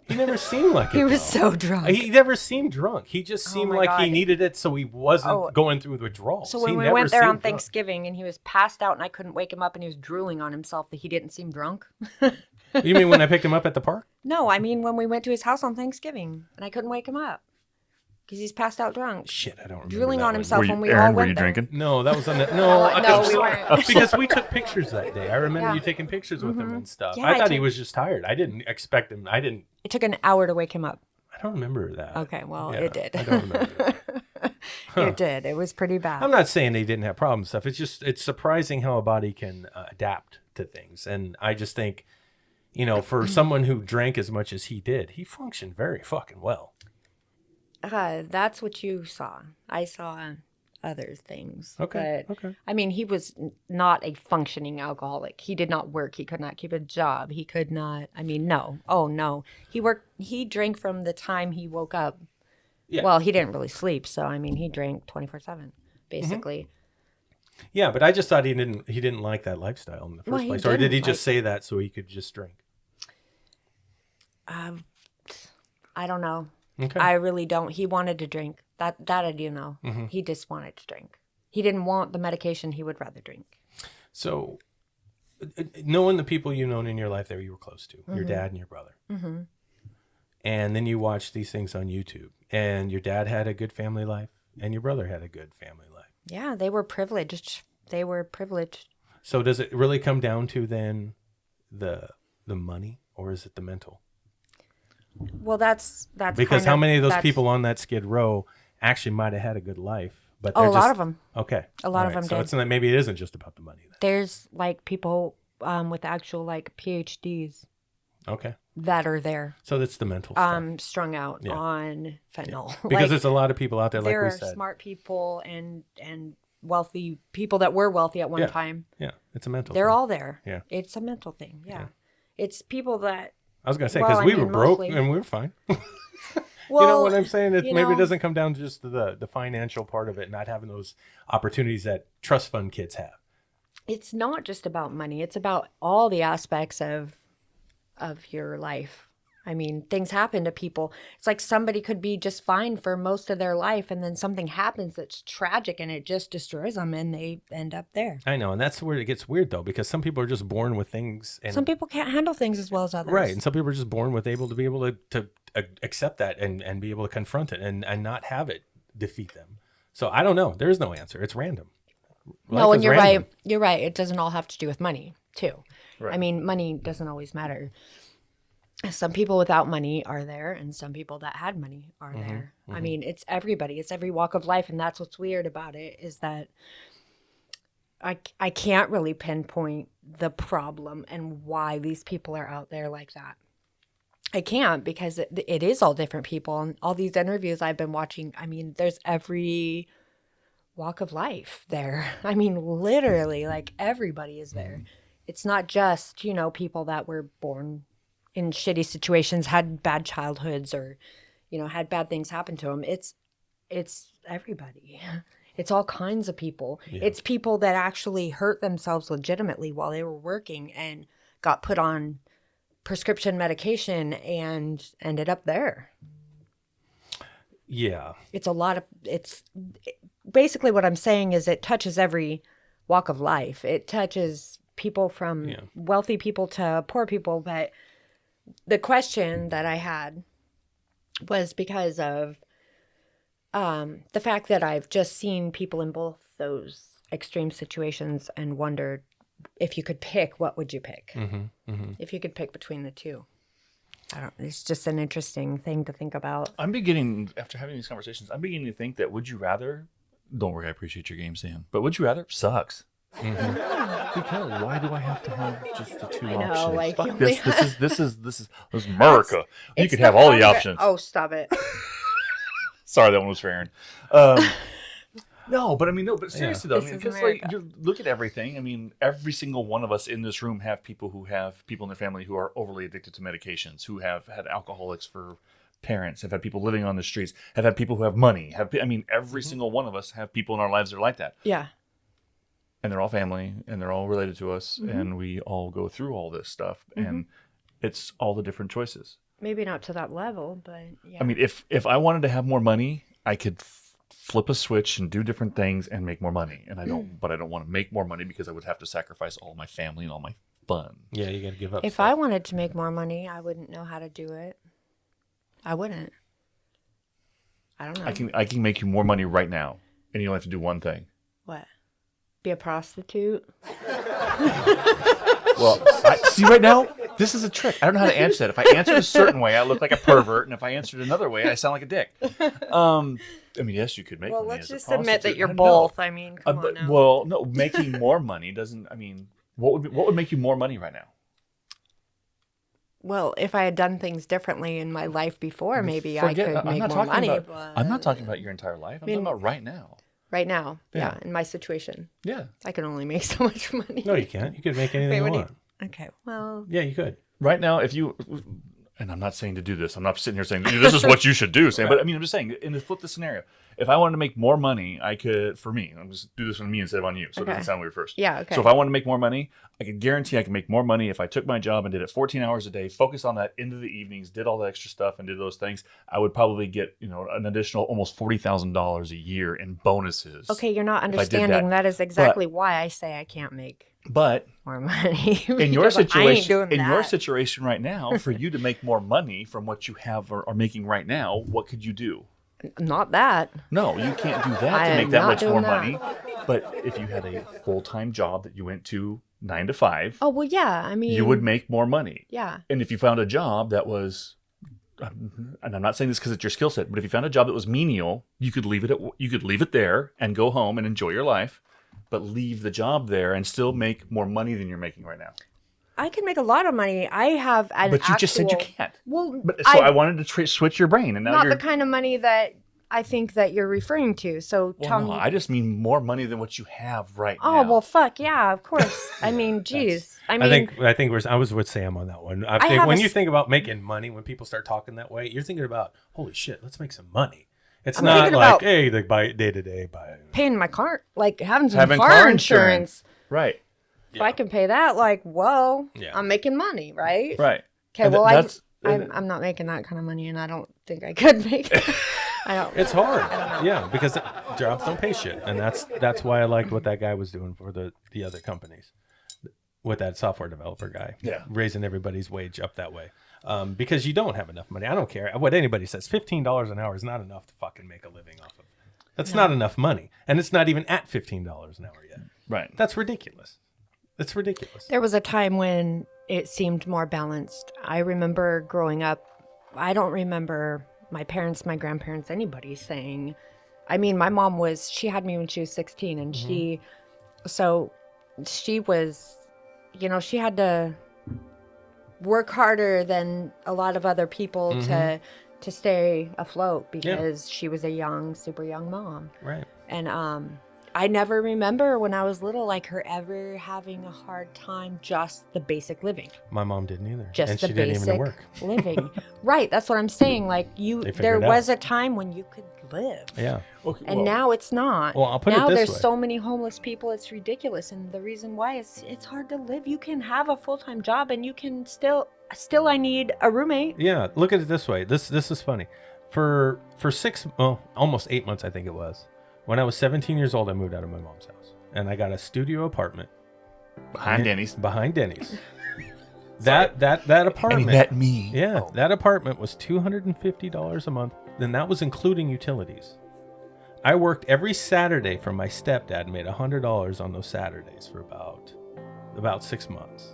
He never seemed like it. He was though. so drunk. He never seemed drunk. He just seemed my like he God. needed it, so he wasn't going through withdrawals. So when He we never went there on seemed drunk. Thanksgiving, and he was passed out, and I couldn't wake him up, and he was drooling on himself, that he didn't seem drunk. You mean when I picked him up at the park? No, I mean when we went to his house on Thanksgiving, and I couldn't wake him up because he's passed out drunk, Shit, I don't remember. drooling that on one. himself when we Aaron, all were went you there. drinking? No, that was on the No, we weren't. because we took pictures that day. I remember you taking pictures with him and stuff. Yeah, I I thought he took- was just tired. I didn't expect him. It took an hour to wake him up. I don't remember that. Okay, well, Yeah, it did. I don't remember that. It did. It was pretty bad. I'm not saying they didn't have problems and stuff. It's surprising how a body can adapt to things. And I just think, for someone who drank as much as he did, he functioned very fucking well. That's what you saw. I saw other things. Okay. But, Okay. I mean, he was not a functioning alcoholic. He did not work. He could not keep a job. He could not. I mean, no. Oh, no. He drank from the time he woke up. Yeah. Well, he didn't really sleep. So, I mean, he drank 24/7, basically. Yeah, but I just thought he didn't like that lifestyle in the first place. Or did he just say that so he could just drink? I don't know. Okay. I really don't. He wanted to drink. That I do know. Mm-hmm. He just wanted to drink. He didn't want the medication. He would rather drink. So, knowing the people you've known in your life that you were close to, your dad and your brother, and then you watch these things on YouTube, and your dad had a good family life, and your brother had a good family life. Yeah, they were privileged. So does it really come down to then the money, or is it the mental? Well, that's because how many of those people on that Skid Row actually might have had a good life, but a lot of them. Okay, a lot of them so did. it's not, maybe it isn't just about the money then. There's like people with actual like PhDs. Okay. That are there. So that's the mental stuff. Strung out on fentanyl. Yeah. Because there's a lot of people out there, like we said. There are smart people and wealthy people that were wealthy at one time. Yeah, it's a mental They're thing. all there. Yeah. It's a mental thing. Yeah. It's people that... I was going to say, because we were broke and we were fine. Well, you know what I'm saying? Maybe it know, doesn't come down to just the financial part of it, not having those opportunities that trust fund kids have. It's not just about money. It's about all the aspects of your life. I mean, things happen to people. It's like somebody could be just fine for most of their life, and then something happens that's tragic, and it just destroys them, and they end up there. I know, and that's where it gets weird, though, because some people are just born with things. And some people can't handle things as well as others. Right, and some people are just born with able to accept that and be able to confront it and not have it defeat them. So I don't know. There is no answer. It's random. No, and you're right. You're right. It doesn't all have to do with money, too. Right. I mean, money doesn't always matter. Some people without money are there, and some people that had money are there. I mean, it's everybody. It's every walk of life, and that's what's weird about it is that I can't really pinpoint the problem and why these people are out there like that. I can't, because it is all different people. And all these interviews I've been watching, I mean, there's every walk of life there. I mean, literally, like everybody is there. It's not just, people that were born in shitty situations, had bad childhoods, or, had bad things happen to them. It's everybody. It's all kinds of people. Yeah. It's people that actually hurt themselves legitimately while they were working and got put on prescription medication and ended up there. Yeah. It's basically what I'm saying is it touches every walk of life. It touches people from wealthy people to poor people, but the question that I had was because of the fact that I've just seen people in both those extreme situations and wondered if you could pick, what would you pick? If you could pick between the two. It's just an interesting thing to think about. After having these conversations, I'm beginning to think that would you rather, don't worry, I appreciate your game, Sam, but would you rather sucks. Because why do I have to have just the two options? Like, fuck this. This is America. You could have all the options. Oh, stop it. Sorry, that one was for Aaron. No, but seriously though, because you look at everything. I mean, every single one of us in this room have people in their family who are overly addicted to medications, who have had alcoholics for parents, have had people living on the streets, have had people who have money. Every single one of us have people in our lives that are like that. Yeah. And they're all family, and they're all related to us, and we all go through all this stuff, and it's all the different choices. Maybe not to that level, but yeah. I mean, if I wanted to have more money, I could flip a switch and do different things and make more money, and I don't want to make more money because I would have to sacrifice all my family and all my fun. Yeah, you got to give up. If I wanted to make more money, I wouldn't know how to do it. I wouldn't. I don't know. I can make you more money right now, and you only have to do one thing. What? Be a prostitute? Well, see right now, This is a trick. I don't know how to answer that. If I answered a certain way, I look like a pervert, and if I answered another way, I sound like a dick. I mean, yes, you could make money let's as a just admit that prostitute. you're No. both. I mean, come on now. Well, no, making more money doesn't. I mean, what would make you more money right now? Well, if I had done things differently in my life before, maybe I could I'm make not more talking money. about. I'm not talking about your entire life. I'm talking about right now. Right now, Yeah. yeah, in my situation, Yeah. I can only make so much money. No, you can't. You could make anything Wait, you what do want. Okay, well, Yeah, you could. Right now, if you, and I'm not saying to do this. I'm not sitting here saying this is what you should do. Sam, but I mean, I'm just saying, in the flip the scenario, if I wanted to make more money, I could. For me, I'm just do this on me instead of on you, so it doesn't sound weird first. yeah, okay. So if I wanted to make more money, I could guarantee I could make more money if I took my job and did it 14 hours a day, focused on that into the evenings, did all the extra stuff, and did those things. I would probably get an additional almost $40,000 a year in bonuses. Okay, you're not I did understanding. that. That is exactly why I say I can't make But more money. in your Because I ain't situation, doing your that. situation right now, for you to make more money from what you have or are making right now, what could you do? Not that. No, you can't do that I to am make that not much more doing that. money. But if you had a full-time job that you went to 9 to 5, Oh well, yeah. I mean, you would make more money. Yeah. And if you found a job that was, and I'm not saying this because it's your skill set, but if you found a job that was menial, you could leave it there and go home and enjoy your life, but leave the job there and still make more money than you're making right now. I can make a lot of money. I have an But you just said you actual- can't. Well, But so I wanted to switch your brain, and now not you're the kind of money that I think that you're referring to. So well, tell no, me. I just mean more money than what you have right Oh now. well, fuck yeah, of course. I mean, geez. I mean, I think I was with Sam on that one. I think have when a you s- think about making money, when people start talking that way, you're thinking about, holy shit, let's make some money. It's I'm not thinking like, about- hey, they buy day to day, buy. paying my car, like having some Having car insurance. Right, If I can pay that, like, whoa, Yeah. I'm making money, right? right. Okay, And well, that's I'm not making that kind of money, and I don't think I could make it. I don't. It's hard, yeah, because jobs don't pay shit, and that's why I liked what that guy was doing for the other companies, with that software developer guy, raising everybody's wage up that way, because you don't have enough money. I don't care what anybody says. $15 an hour is not enough to fucking make a living off of. That's not enough money, and it's not even at $15 an hour yet. right. That's ridiculous. That's ridiculous. There was a time when it seemed more balanced. I remember growing up, I don't remember my parents, my grandparents, anybody saying, I mean, my mom she had me when she was 16 and she was, she had to work harder than a lot of other people to stay afloat because she was a super young mom. Right. And I never remember when I was little, like her ever having a hard time just the basic living. My mom didn't either. Just and the she didn't basic even work. living. Right. That's what I'm saying. Like figured there it out. was a time when you could live. Yeah. Okay, And now it's not. Well, I'll put it now this there's way. so many homeless people. It's ridiculous. And the reason why is it's hard to live. You can have a full-time job and you can still I need a roommate. Yeah. Look at it this way. This is funny. For almost 8 months, I think it was. When I was 17 years old, I moved out of my mom's house, and I got a studio apartment behind Denny's. Behind Denny's. That apartment. And he met me. Yeah, Oh. that apartment was $250 a month. Then that was including utilities. I worked every Saturday for my stepdad and made $100 on those Saturdays for about 6 months.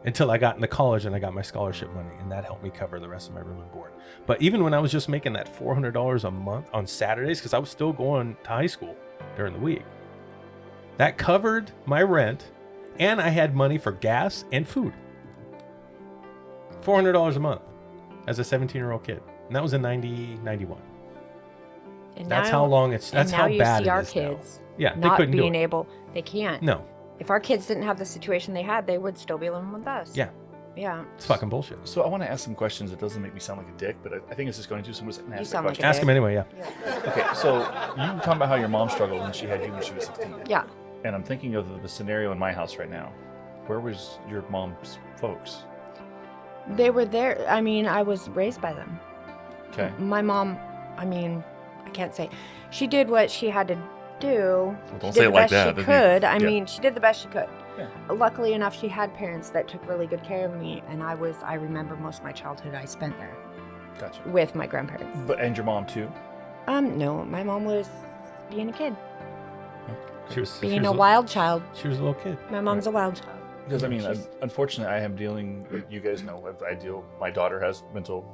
Until I got into college and I got my scholarship money, and that helped me cover the rest of my room and board. But even when I was just making that $400 a month on Saturdays, because I was still going to high school during the week, that covered my rent, and I had money for gas and food. $400 a month as a 17-year-old kid. And that was in 91. And That's now- how long it's, that's and how now bad you see it our is kids now. Yeah, they not couldn't do being it. able. They can't. No, If our kids didn't have the situation they had, they would still be living with us. yeah, Yeah. it's fucking bullshit. So I want to ask some questions. It doesn't make me sound like a dick, but I think it's just going to. Someone's going to You ask sound that like question. a Ask him anyway, yeah. Okay, so you were talking about how your mom struggled when she had you when she was 16. Yeah. And I'm thinking of the scenario in my house right now. Where was your mom's folks? They were there. I mean, I was raised by them. Okay. My mom, I mean, I can't say. She did what she had to do. Well, don't She say did it the like best that. she That'd could. be- I yeah. mean, she did the best she could. Yeah. Luckily enough, she had parents that took really good care of me, and I remember most of my childhood I spent there Gotcha. with my grandparents. And your mom too? No, my mom was being a kid, She was being a a wild child. She was a little kid. My mom's a wild child. Because I mean, unfortunately, I am dealing. You guys know, my daughter has mental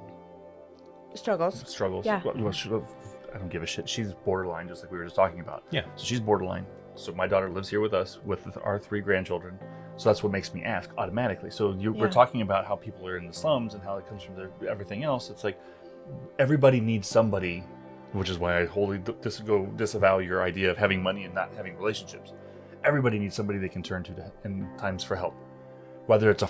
struggles. Yeah. I don't give a shit. She's borderline, just like we were just talking about. Yeah. So she's borderline. So my daughter lives here with us, with our 3 grandchildren. So that's what makes me ask automatically. So we're talking about how people are in the slums and how it comes from everything else. It's like everybody needs somebody, which is why I wholly disavow your idea of having money and not having relationships. Everybody needs somebody they can turn to in times for help. Whether it's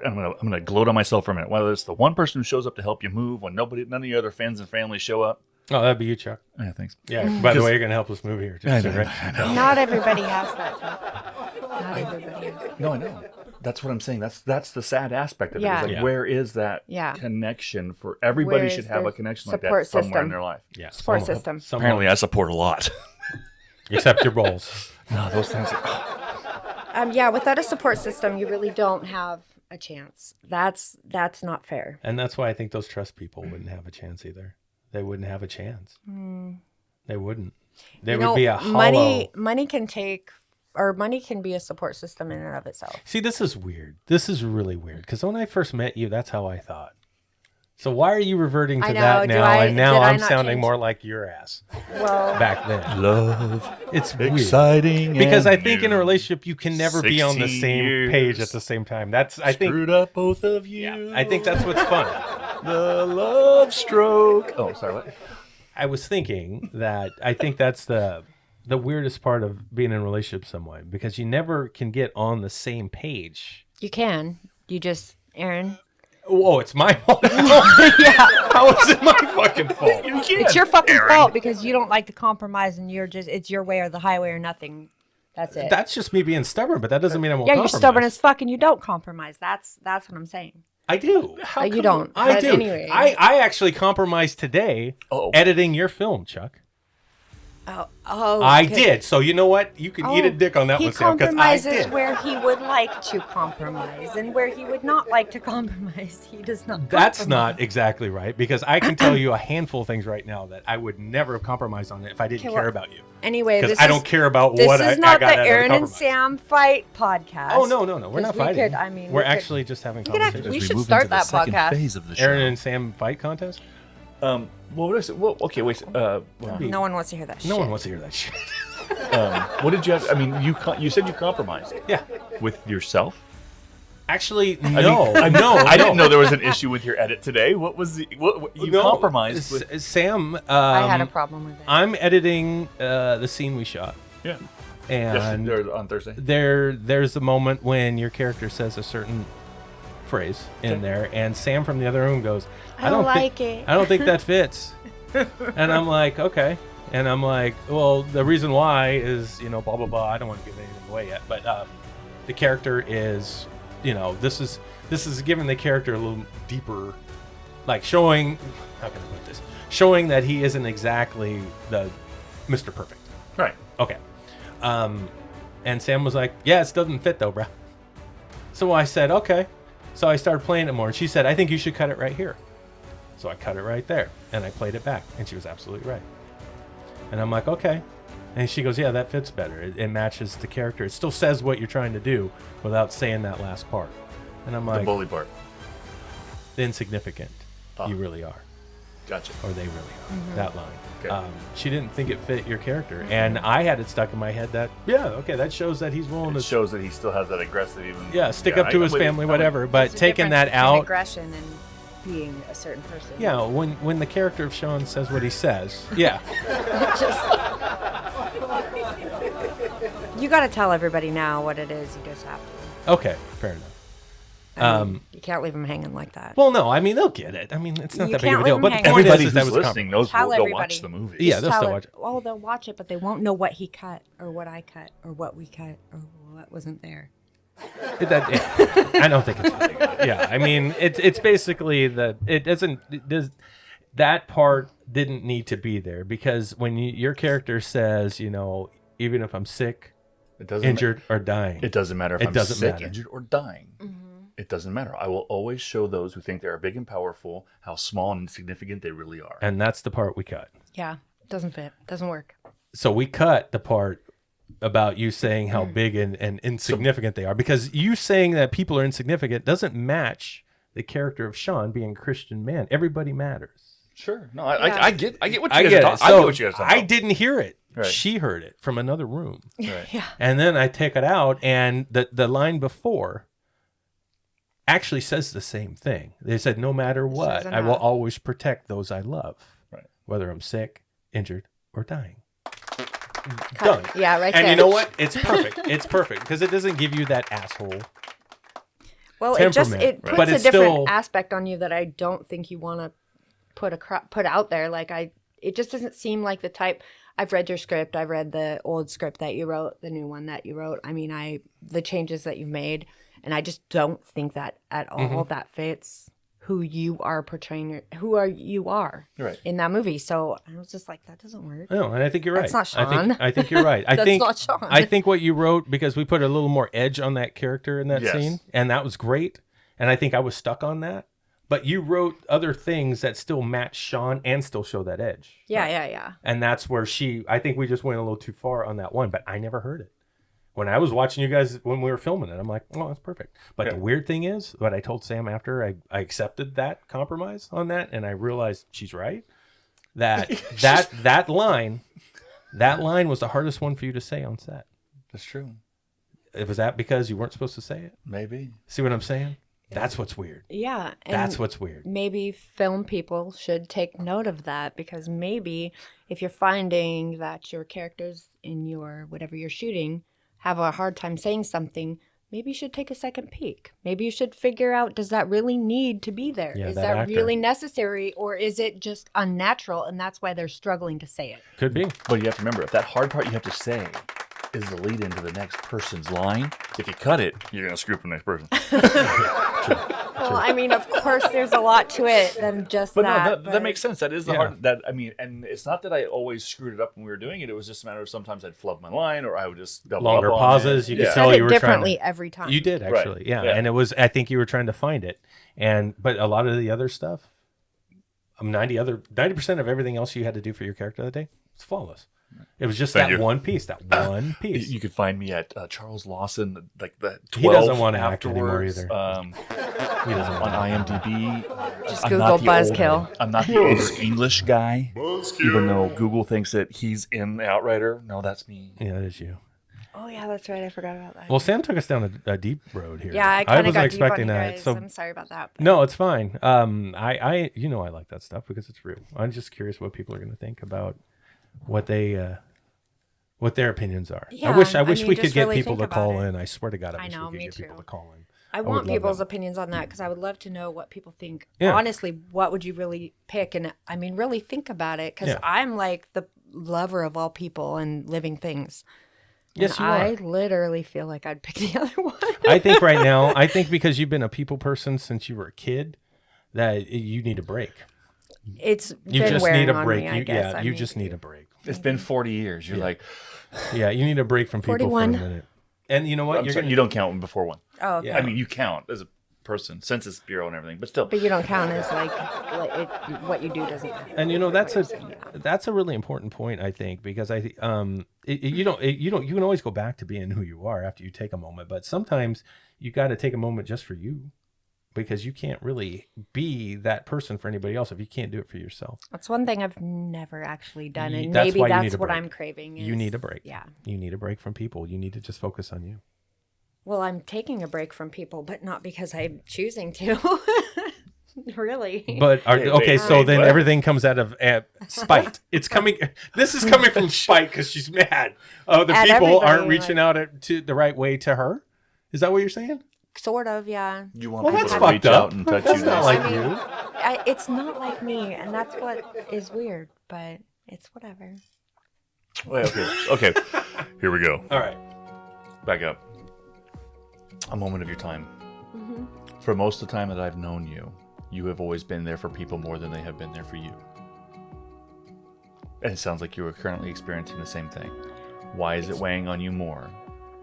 I'm gonna gloat on myself for a minute. Whether it's the one person who shows up to help you move when none of your other friends and family show up. Oh, that'd be you, Chuck. Yeah, thanks. Yeah. By the way, you're gonna help us move here. I know. Not everybody has that. Not everybody has that. No, I know. That's what I'm saying. That's the sad aspect of it. Yeah. It's like, where is that connection for everybody? Where should is have their a connection like that support somewhere system? in their life. Yeah. Support system. Apparently, I support a lot. Except your bowls. No, those things. Without a support system, you really don't have a chance. That's not fair. And that's why I think those trust people wouldn't have a chance either. They wouldn't have a chance. They wouldn't. They would be a hollow. Money can be a support system in and of itself. See, this is weird. This is really weird. Because when I first met you, that's how I thought. So why are you reverting to that now? And now I'm sounding more like your ass. Well, back then. Love. It's exciting. Weird. Because I think in a relationship, you can never be on the same page at the same time. I think screwed up both of you. Yeah, I think that's what's fun. The love stroke. Oh, sorry, what? I was thinking that I think that's the weirdest part of being in a relationship with someone, because you never can get on the same page. You can. You just, Aaron. Oh, it's my fault. Yeah. How is it my fucking fault? It's your fucking fault because you don't like to compromise and it's your way or the highway or nothing. That's it. That's just me being stubborn, but that doesn't mean I won't compromise. You're stubborn as fuck and you don't compromise. That's what I'm saying. I do. You don't. I do. Anyway. I actually compromised today editing your film, Chuck. Oh, I did. So you know what? You can eat a dick on that one, Sam, because I did. He compromises where he would like to compromise, and where he would not like to compromise, he does not. That's not exactly right, because I can tell you a handful of things right now that I would never have compromised on it if I didn't care about you. Anyway, because I don't care about what I got. This is not the Aaron and Sam fight podcast. Oh no, we're not fighting. We're actually just having conversations. We should start that podcast. Phase of the show. Aaron and Sam fight contest. What did I say? Well, okay, wait. No one wants to hear that shit. No one wants to hear that shit. What did you have? I mean, you said you compromised. Yeah. With yourself? Actually, no. I didn't know there was an issue with your edit today. What was what you compromised with? Sam, I had a problem with it. I'm editing the scene we shot. Yeah. And on Thursday. There's a moment when your character says a certain phrase in there, and Sam from the other room goes, I don't think that fits. And I'm like, okay. And I'm like, well, the reason why is, blah, blah, blah. I don't want to give anything away yet. But the character is, this is giving the character a little deeper, like showing, how can I put this? Showing that he isn't exactly the Mr. Perfect. Right. Okay. And Sam was like, yeah, it doesn't fit though, bro. So I said, okay. So I started playing it more, and she said, I think you should cut it right here. So I cut it right there, and I played it back, and she was absolutely right. And I'm like, okay. And she goes, yeah, that fits better. It matches the character. It still says what you're trying to do without saying that last part. And I'm like, the bully part. Insignificant. You really are. Gotcha. Or they really are. Mm-hmm. That line. Okay. She didn't think it fit your character. And I had it stuck in my head that, that shows that he's willing to... It shows that he still has that aggressive even... Yeah, stick up to his family, whatever. But taking that out... aggression and being a certain person. Yeah, when the character of Sean says what he says, yeah. You got to tell everybody now what it is. You just have to. Okay, fair enough. You can't leave them hanging like that. Well, no, I mean, they'll get it. I mean, it's not that big of a deal. But the point everybody is that who's was listening knows they'll watch the movie. Yeah, they'll still watch it. Well, they'll watch it, but they won't know what he cut or what I cut or what we cut or what wasn't there. I don't think it's really good. Yeah, I mean, it's basically that part didn't need to be there, because when your character says, even if I'm sick, injured, or dying, it doesn't matter if I'm sick, injured, or dying. Mm-hmm. It doesn't matter. I will always show those who think they are big and powerful how small and insignificant they really are. And that's the part we cut. Yeah, doesn't fit. Doesn't work. So we cut the part about you saying how big and insignificant they are, because you saying that people are insignificant doesn't match the character of Sean being a Christian man. Everybody matters. Sure. No, Yeah. I get what you guys I are get it. talking. I So get what you guys are talking I about. didn't hear it. Right. She heard it from another room. Right. Yeah. And then I take it out, and the line before actually says the same thing. They said, no matter what, Says I will enough. always protect those I love, Right. whether I'm sick, injured, or dying. Cut. Done. Yeah, right And there. you know what? It's perfect. It's perfect because it doesn't give you that asshole. Well, it temperament, puts but a it's different still- aspect on you that I don't think you want to put out there. Like it just doesn't seem like the type. I've read your script. I've read the old script that you wrote, the new one that you wrote. I mean, the changes that you made, and I just don't think that at all that fits who you are portraying, you are Right. in that movie. So I was just like, that doesn't work. No, and I think you're right. That's not Sean. I think you're right. I That's think not Sean. I think what you wrote, because we put a little more edge on that character in that Yes. scene, and that was great. And I think I was stuck on that. But you wrote other things that still match Sean and still show that edge. Yeah. And that's where I think we just went a little too far on that one, but I never heard it. When I was watching you guys when we were filming it, I'm like, oh, that's perfect. But the weird thing is, what I told Sam after I accepted that compromise on that, and I realized she's right, that that line was the hardest one for you to say on set. That's true. Was that because you weren't supposed to say it? Maybe. See what I'm saying? That's what's weird. Yeah. And That's what's weird. maybe film people should take note of that, because maybe if you're finding that your characters in your whatever you're shooting have a hard time saying something, maybe you should take a second peek. Maybe you should figure out, does that really need to be there? Yeah, Is that that actor. really necessary, or is it just unnatural and that's why they're struggling to say it? Could be. But you have to remember, if that hard part you have to say is the lead into the next person's line, if you cut it, you're going to screw up the next person. Well, I mean, of course, there's a lot to it than just But that. no, that makes sense. That is the Yeah. hard. That I mean, and it's not that I always screwed it up when we were doing it. It was just a matter of sometimes I'd flub my line, or I would just double Longer up on pauses. it. You could Yeah. tell said you it were trying to- differently every time. You did actually, Right. yeah. Yeah. And it was, I think you were trying to find it, but a lot of the other stuff, 90% of everything else you had to do for your character that day, it's flawless. It was just Thank that you. one piece. You could find me at Charles Lawson, like the 12 He doesn't want to act anymore afterwards, either. He doesn't on want to. IMDb. Just I'm Google not the Buzzkill. I'm not the older English guy, even though Google thinks that he's in Outrider. No, that's me. Yeah, that is you. Oh, yeah, that's right. I forgot about that. Well, Sam took us down a deep road here. Yeah, I kind of wasn't got expecting deep on you that. guys. So I'm sorry about that. but- no, it's fine. I like that stuff because it's real. I'm just curious what people are going to think about what their opinions are. Yeah, I wish I we mean, could just get really people to think call about it. in. I swear to God, I I wish know, we me could get people too. to call in. I would want love people's that. opinions on that, because I would love to know what people think. Yeah. Honestly, what would you really pick? And I mean, really think about it, because Yeah. I'm like the lover of all people and living things. Yes, you I are. literally feel like I'd pick the other one. I think right now, because you've been a people person since you were a kid, that you need a break. It's You been just wearing need a on break. me, I guess. You just need a break. It's been 40 years. You're like, Yeah, you need a break from people 41. for a minute. And you know what? I'm sorry, you don't count before one. Oh, okay. Yeah. I mean, you count as a person, Census Bureau and everything, but still. But you don't count as what you do doesn't matter. And you know that's a really important point, I think, because you can always go back to being who you are after you take a moment, but sometimes you got to take a moment just for you, because you can't really be that person for anybody else if you can't do it for yourself. That's one thing I've never actually done, and That's maybe why you need that's a what break. I'm craving. You need a break. Yeah. You need a break from people. You need to just focus on you. Well, I'm taking a break from people, but not because I'm choosing to. Really. But wait, so then what? everything comes out of spite. It's coming. This is coming from spite because she's mad. Oh, the At people aren't everybody, reaching out to the right way to her. Is that what you're saying? Sort of, yeah. You want Well, people that's to reach fucked up. out and touch That's you. not guys. like you. It's not like me, and that's what is weird, but it's whatever. Wait, okay. Here we go. All right. Back up. A moment of your time. Mm-hmm. For most of the time that I've known you, you have always been there for people more than they have been there for you. And it sounds like you are currently experiencing the same thing. Why is it weighing on you more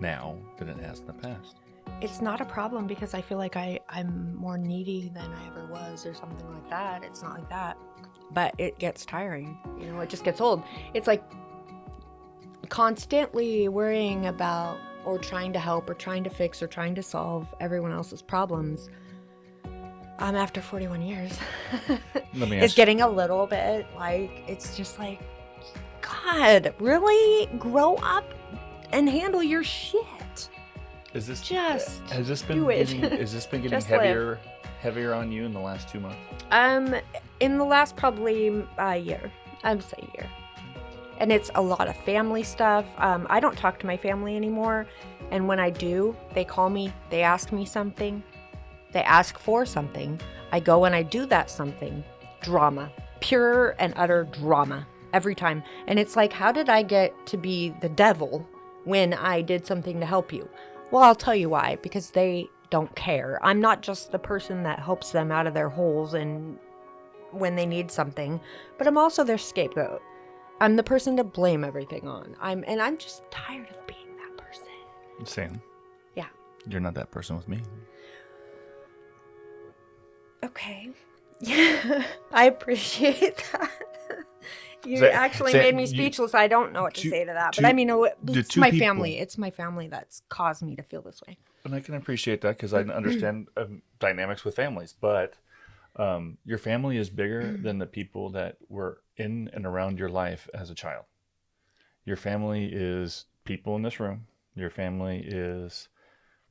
now than it has in the past? It's not a problem because I feel like I'm more needy than I ever was or something like that. It's not like that. But it gets tiring. It just gets old. It's like constantly worrying about or trying to help or trying to fix or trying to solve everyone else's problems. After 41 years, it's getting a little bit like, it's just like, God, really? Grow up and handle your shit. Is this just has this been do it. Has this been getting Just live. heavier on you in the last 2 months? In the last probably a year. I would say a year. And it's a lot of family stuff. I don't talk to my family anymore. And when I do, they call me, they ask me something. They ask for something. I go and I do that something. Drama. Pure and utter drama. Every time. And it's like, how did I get to be the devil when I did something to help you? Well, I'll tell you why. Because they don't care. I'm not just the person that helps them out of their holes and when they need something, but I'm also their scapegoat. I'm the person to blame everything on. I'm just tired of being that person. Same. Yeah. You're not that person with me. Okay. I appreciate that. You actually made me speechless. I don't know what to say to that. But I mean, it's my family. It's my family that's caused me to feel this way. And I can appreciate that because I understand dynamics with families. But your family is bigger than the people that were in and around your life as a child. Your family is people in this room. Your family is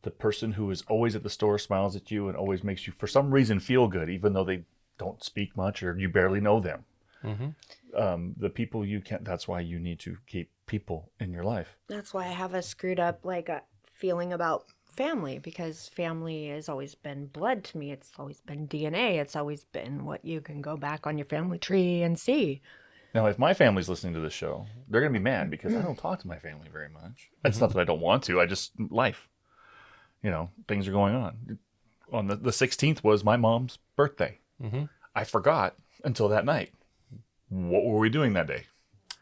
the person who is always at the store, smiles at you, and always makes you, for some reason, feel good, even though they don't speak much or you barely know them. Mm-hmm. The people you can't, that's why you need to keep people in your life. That's why I have a screwed up a feeling about family, because family has always been blood to me. It's always been DNA. It's always been what you can go back on your family tree and see. Now, if my family's listening to this show, they're going to be mad because I don't talk to my family very much. It's not that I don't want to. I just, life. Things are going on. On the 16th was my mom's birthday. Mm-hmm. I forgot until that night. What were we doing that day?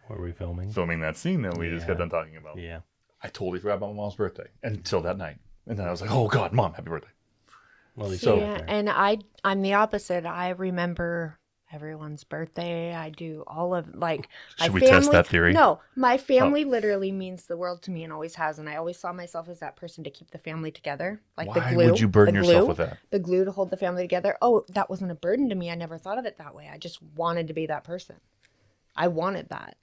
What were we filming? Filming that scene that we just got done talking about. Yeah. I totally forgot about my mom's birthday until that night. And then I was like, oh, God, Mom, happy birthday. Well, and I'm the opposite. I remember everyone's birthday. I do all of Should we test that theory? No, my family literally means the world to me and always has. And I always saw myself as that person to keep the family together. Like the glue. Why would you burden yourself with that? The glue to hold the family together. Oh, that wasn't a burden to me. I never thought of it that way. I just wanted to be that person. I wanted that.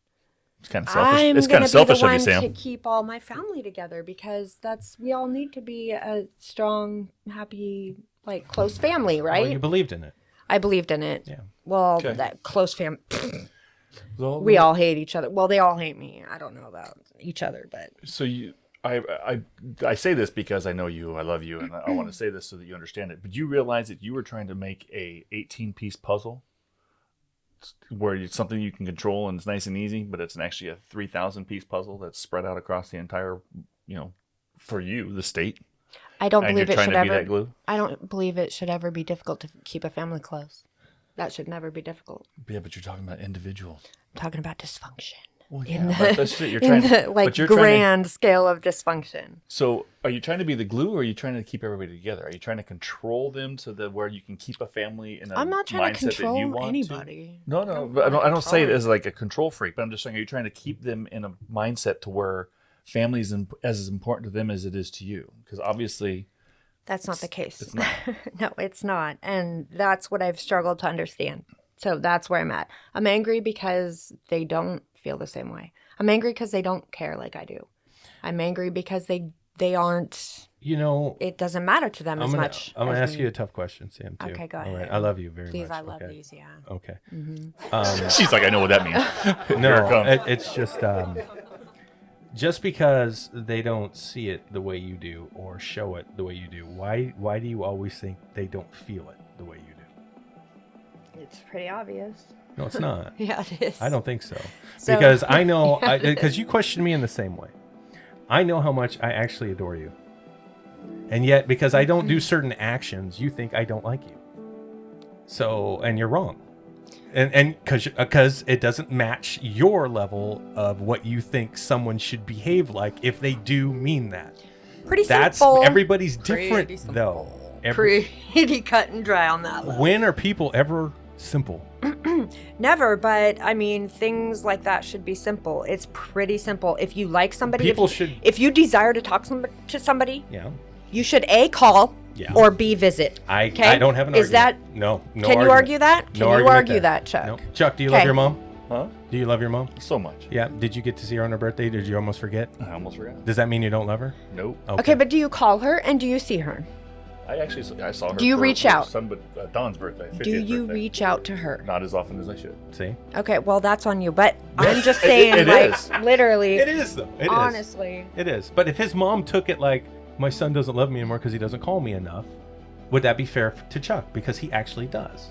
It's kind of selfish. It's kind of selfish of you, Sam. To keep all my family together, because we all need to be a strong, happy, close family, right? Well, you believed in it. I believed in it. Yeah. Well, that close family. We all hate each other. Well, they all hate me. I don't know about each other, but. So I say this because I know you, I love you, and I want to say this so that you understand it. But you realize that you were trying to make a 18-piece puzzle where it's something you can control and it's nice and easy, but it's actually a 3,000-piece puzzle that's spread out across the entire, for you, the state. I don't believe it should ever. Be that glue? I don't believe it should ever be difficult to keep a family close. That should never be difficult. Yeah, but you're talking about individuals. I'm talking about dysfunction. Well, yeah, that's it. You're trying the grand scale of dysfunction. So, are you trying to be the glue, or are you trying to keep everybody together? Are you trying to control them to where you can keep a family in a mindset that you want? I'm not trying to control anybody. No, but I don't say it as like a control freak. But I'm just saying, are you trying to keep them in a mindset to where family is as important to them as it is to you? Because obviously, that's not the case. It's not. No, it's not, and that's what I've struggled to understand. So that's where I'm at. I'm angry because they don't feel the same way. I'm angry because they don't care like I do. I'm angry because they aren't. It doesn't matter to them as much. I'm gonna ask you a tough question, Sam. Too. Okay, go ahead. All right. I love you very Please, much. I love these. Yeah. Okay. Mm-hmm. She's like, I know what that means. No, it's just because they don't see it the way you do or show it the way you do. Why do you always think they don't feel it the way you do? It's pretty obvious. No, it's not. Yeah, it is. I don't think so. Because I know, because you question me in the same way. I know how much I actually adore you. And yet, because I don't do certain actions, you think I don't like you. So, and you're wrong. And because it doesn't match your level of what you think someone should behave like if they do mean that. Pretty simple. Everybody's different, though. Pretty cut and dry on that level. When are people ever simple. Never, but I mean, things like that should be simple. It's pretty simple. If you like somebody, if you desire to talk to somebody, Yeah. you should A, call, Yeah. or B, visit. I Okay? don't have an Is argument. that No Can argument. you argue that? Can No you argument argue there. that, Chuck? No. Chuck, do you love Okay. your mom? Huh? Do you love your mom? So much. Yeah. Did you get to see her on her birthday? Did you almost forget? I almost forgot. Does that mean you don't love her? Nope. Okay, but do you call her and do you see her? I saw her. Do you for reach out? Don's birthday. 50th Do you birthday. reach out to her? Not as often as I should. See? Okay, well, that's on you. But I'm just saying, It like, is. literally, It is, though. It is. honestly. It is. But if his mom took it like, my son doesn't love me anymore because he doesn't call me enough, would that be fair to Chuck? Because he actually does.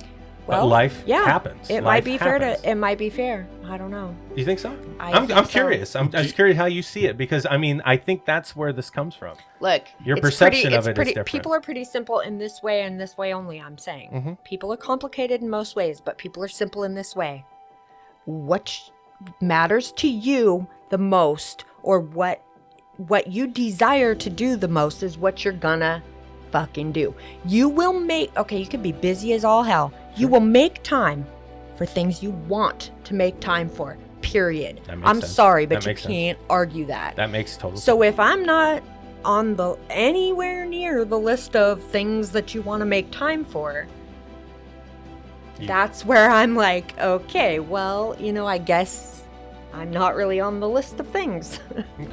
Well, But life yeah, happens. It Life might be fair happens. to. It might be fair. I don't know. You think so? I think I'm so. curious. I'm just curious how you see it because I mean I think that's where this comes from. Look, Your it's perception pretty, of it is pretty, different. People are pretty simple in this way and this way only. I'm saying people are complicated in most ways, but people are simple in this way. What matters to you the most, or what you desire to do the most, is what you're gonna fucking do. You will make. Okay, you could be busy as all hell. You will make time for things you want to make time for. Period. That makes I'm sense. sorry, but That you makes sense. can't argue that. That makes total So if I'm not on the anywhere near the list of things that you want to make time for, that's where I'm like, okay, well, I guess I'm not really on the list of things.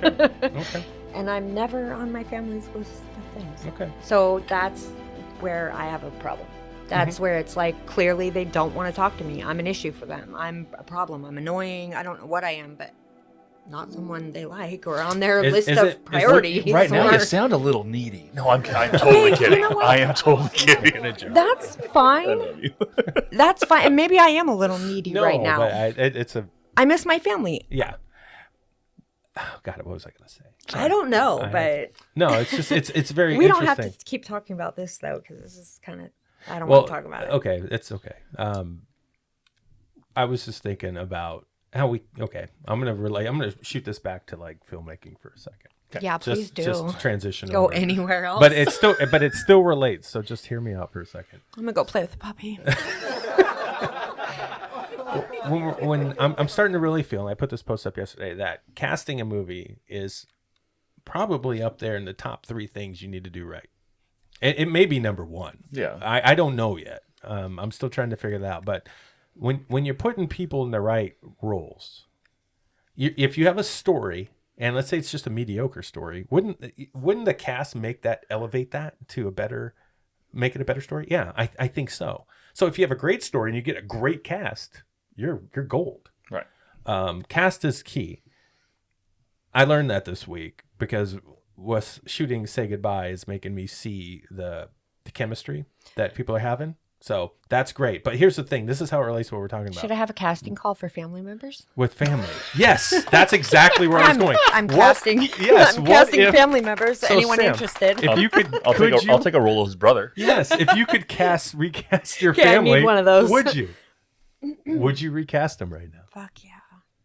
Okay. And I'm never on my family's list of things. Okay. So that's where I have a problem. That's where it's like, clearly they don't want to talk to me. I'm an issue for them. I'm a problem. I'm annoying. I don't know what I am, but not someone they like or on their list of priorities. Right now, or- you sound a little needy. No, I'm totally kidding. know what? I am totally kidding. That's I fine. love you. That's fine. And maybe I am a little needy No, right now. but it's a I miss my family. yeah. Oh, God, what was I gonna say? I don't know, but No, it's just it's very we don't interesting. have to keep talking about this though, because this is kind of I don't Well, want to talk about it. okay, it's okay. I was just thinking about how we. Okay, I'm gonna shoot this back to like filmmaking for a second. Yeah, please do. Just transition. Go over. anywhere else. But it still relates. So just hear me out for a second. I'm gonna go play with the puppy. When I'm starting to really feel, and I put this post up yesterday, that casting a movie is probably up there in the top 3 things you need to do right. It may be number 1. Yeah. I don't know yet. I'm still trying to figure that out. But when you're putting people in the right roles, if you have a story, and let's say it's just a mediocre story, wouldn't the cast elevate that to make it a better story? Yeah, I think so. So if you have a great story and you get a great cast, you're gold. Right. Cast is key. I learned that this week because was shooting Say Goodbye is making me see the chemistry that people are having. So that's great. But here's the thing. This is how it relates to what we're talking about. Should I have a casting call for family members? With family. Yes, that's exactly where I was going. I'm What- casting. Yes, I'm what casting if- family members. So, Anyone Sam, interested? If you could, I'll take a role of his brother. Yes, if you could recast your Yeah, I family, need one of those. would you? Would you recast them right now? Fuck yeah.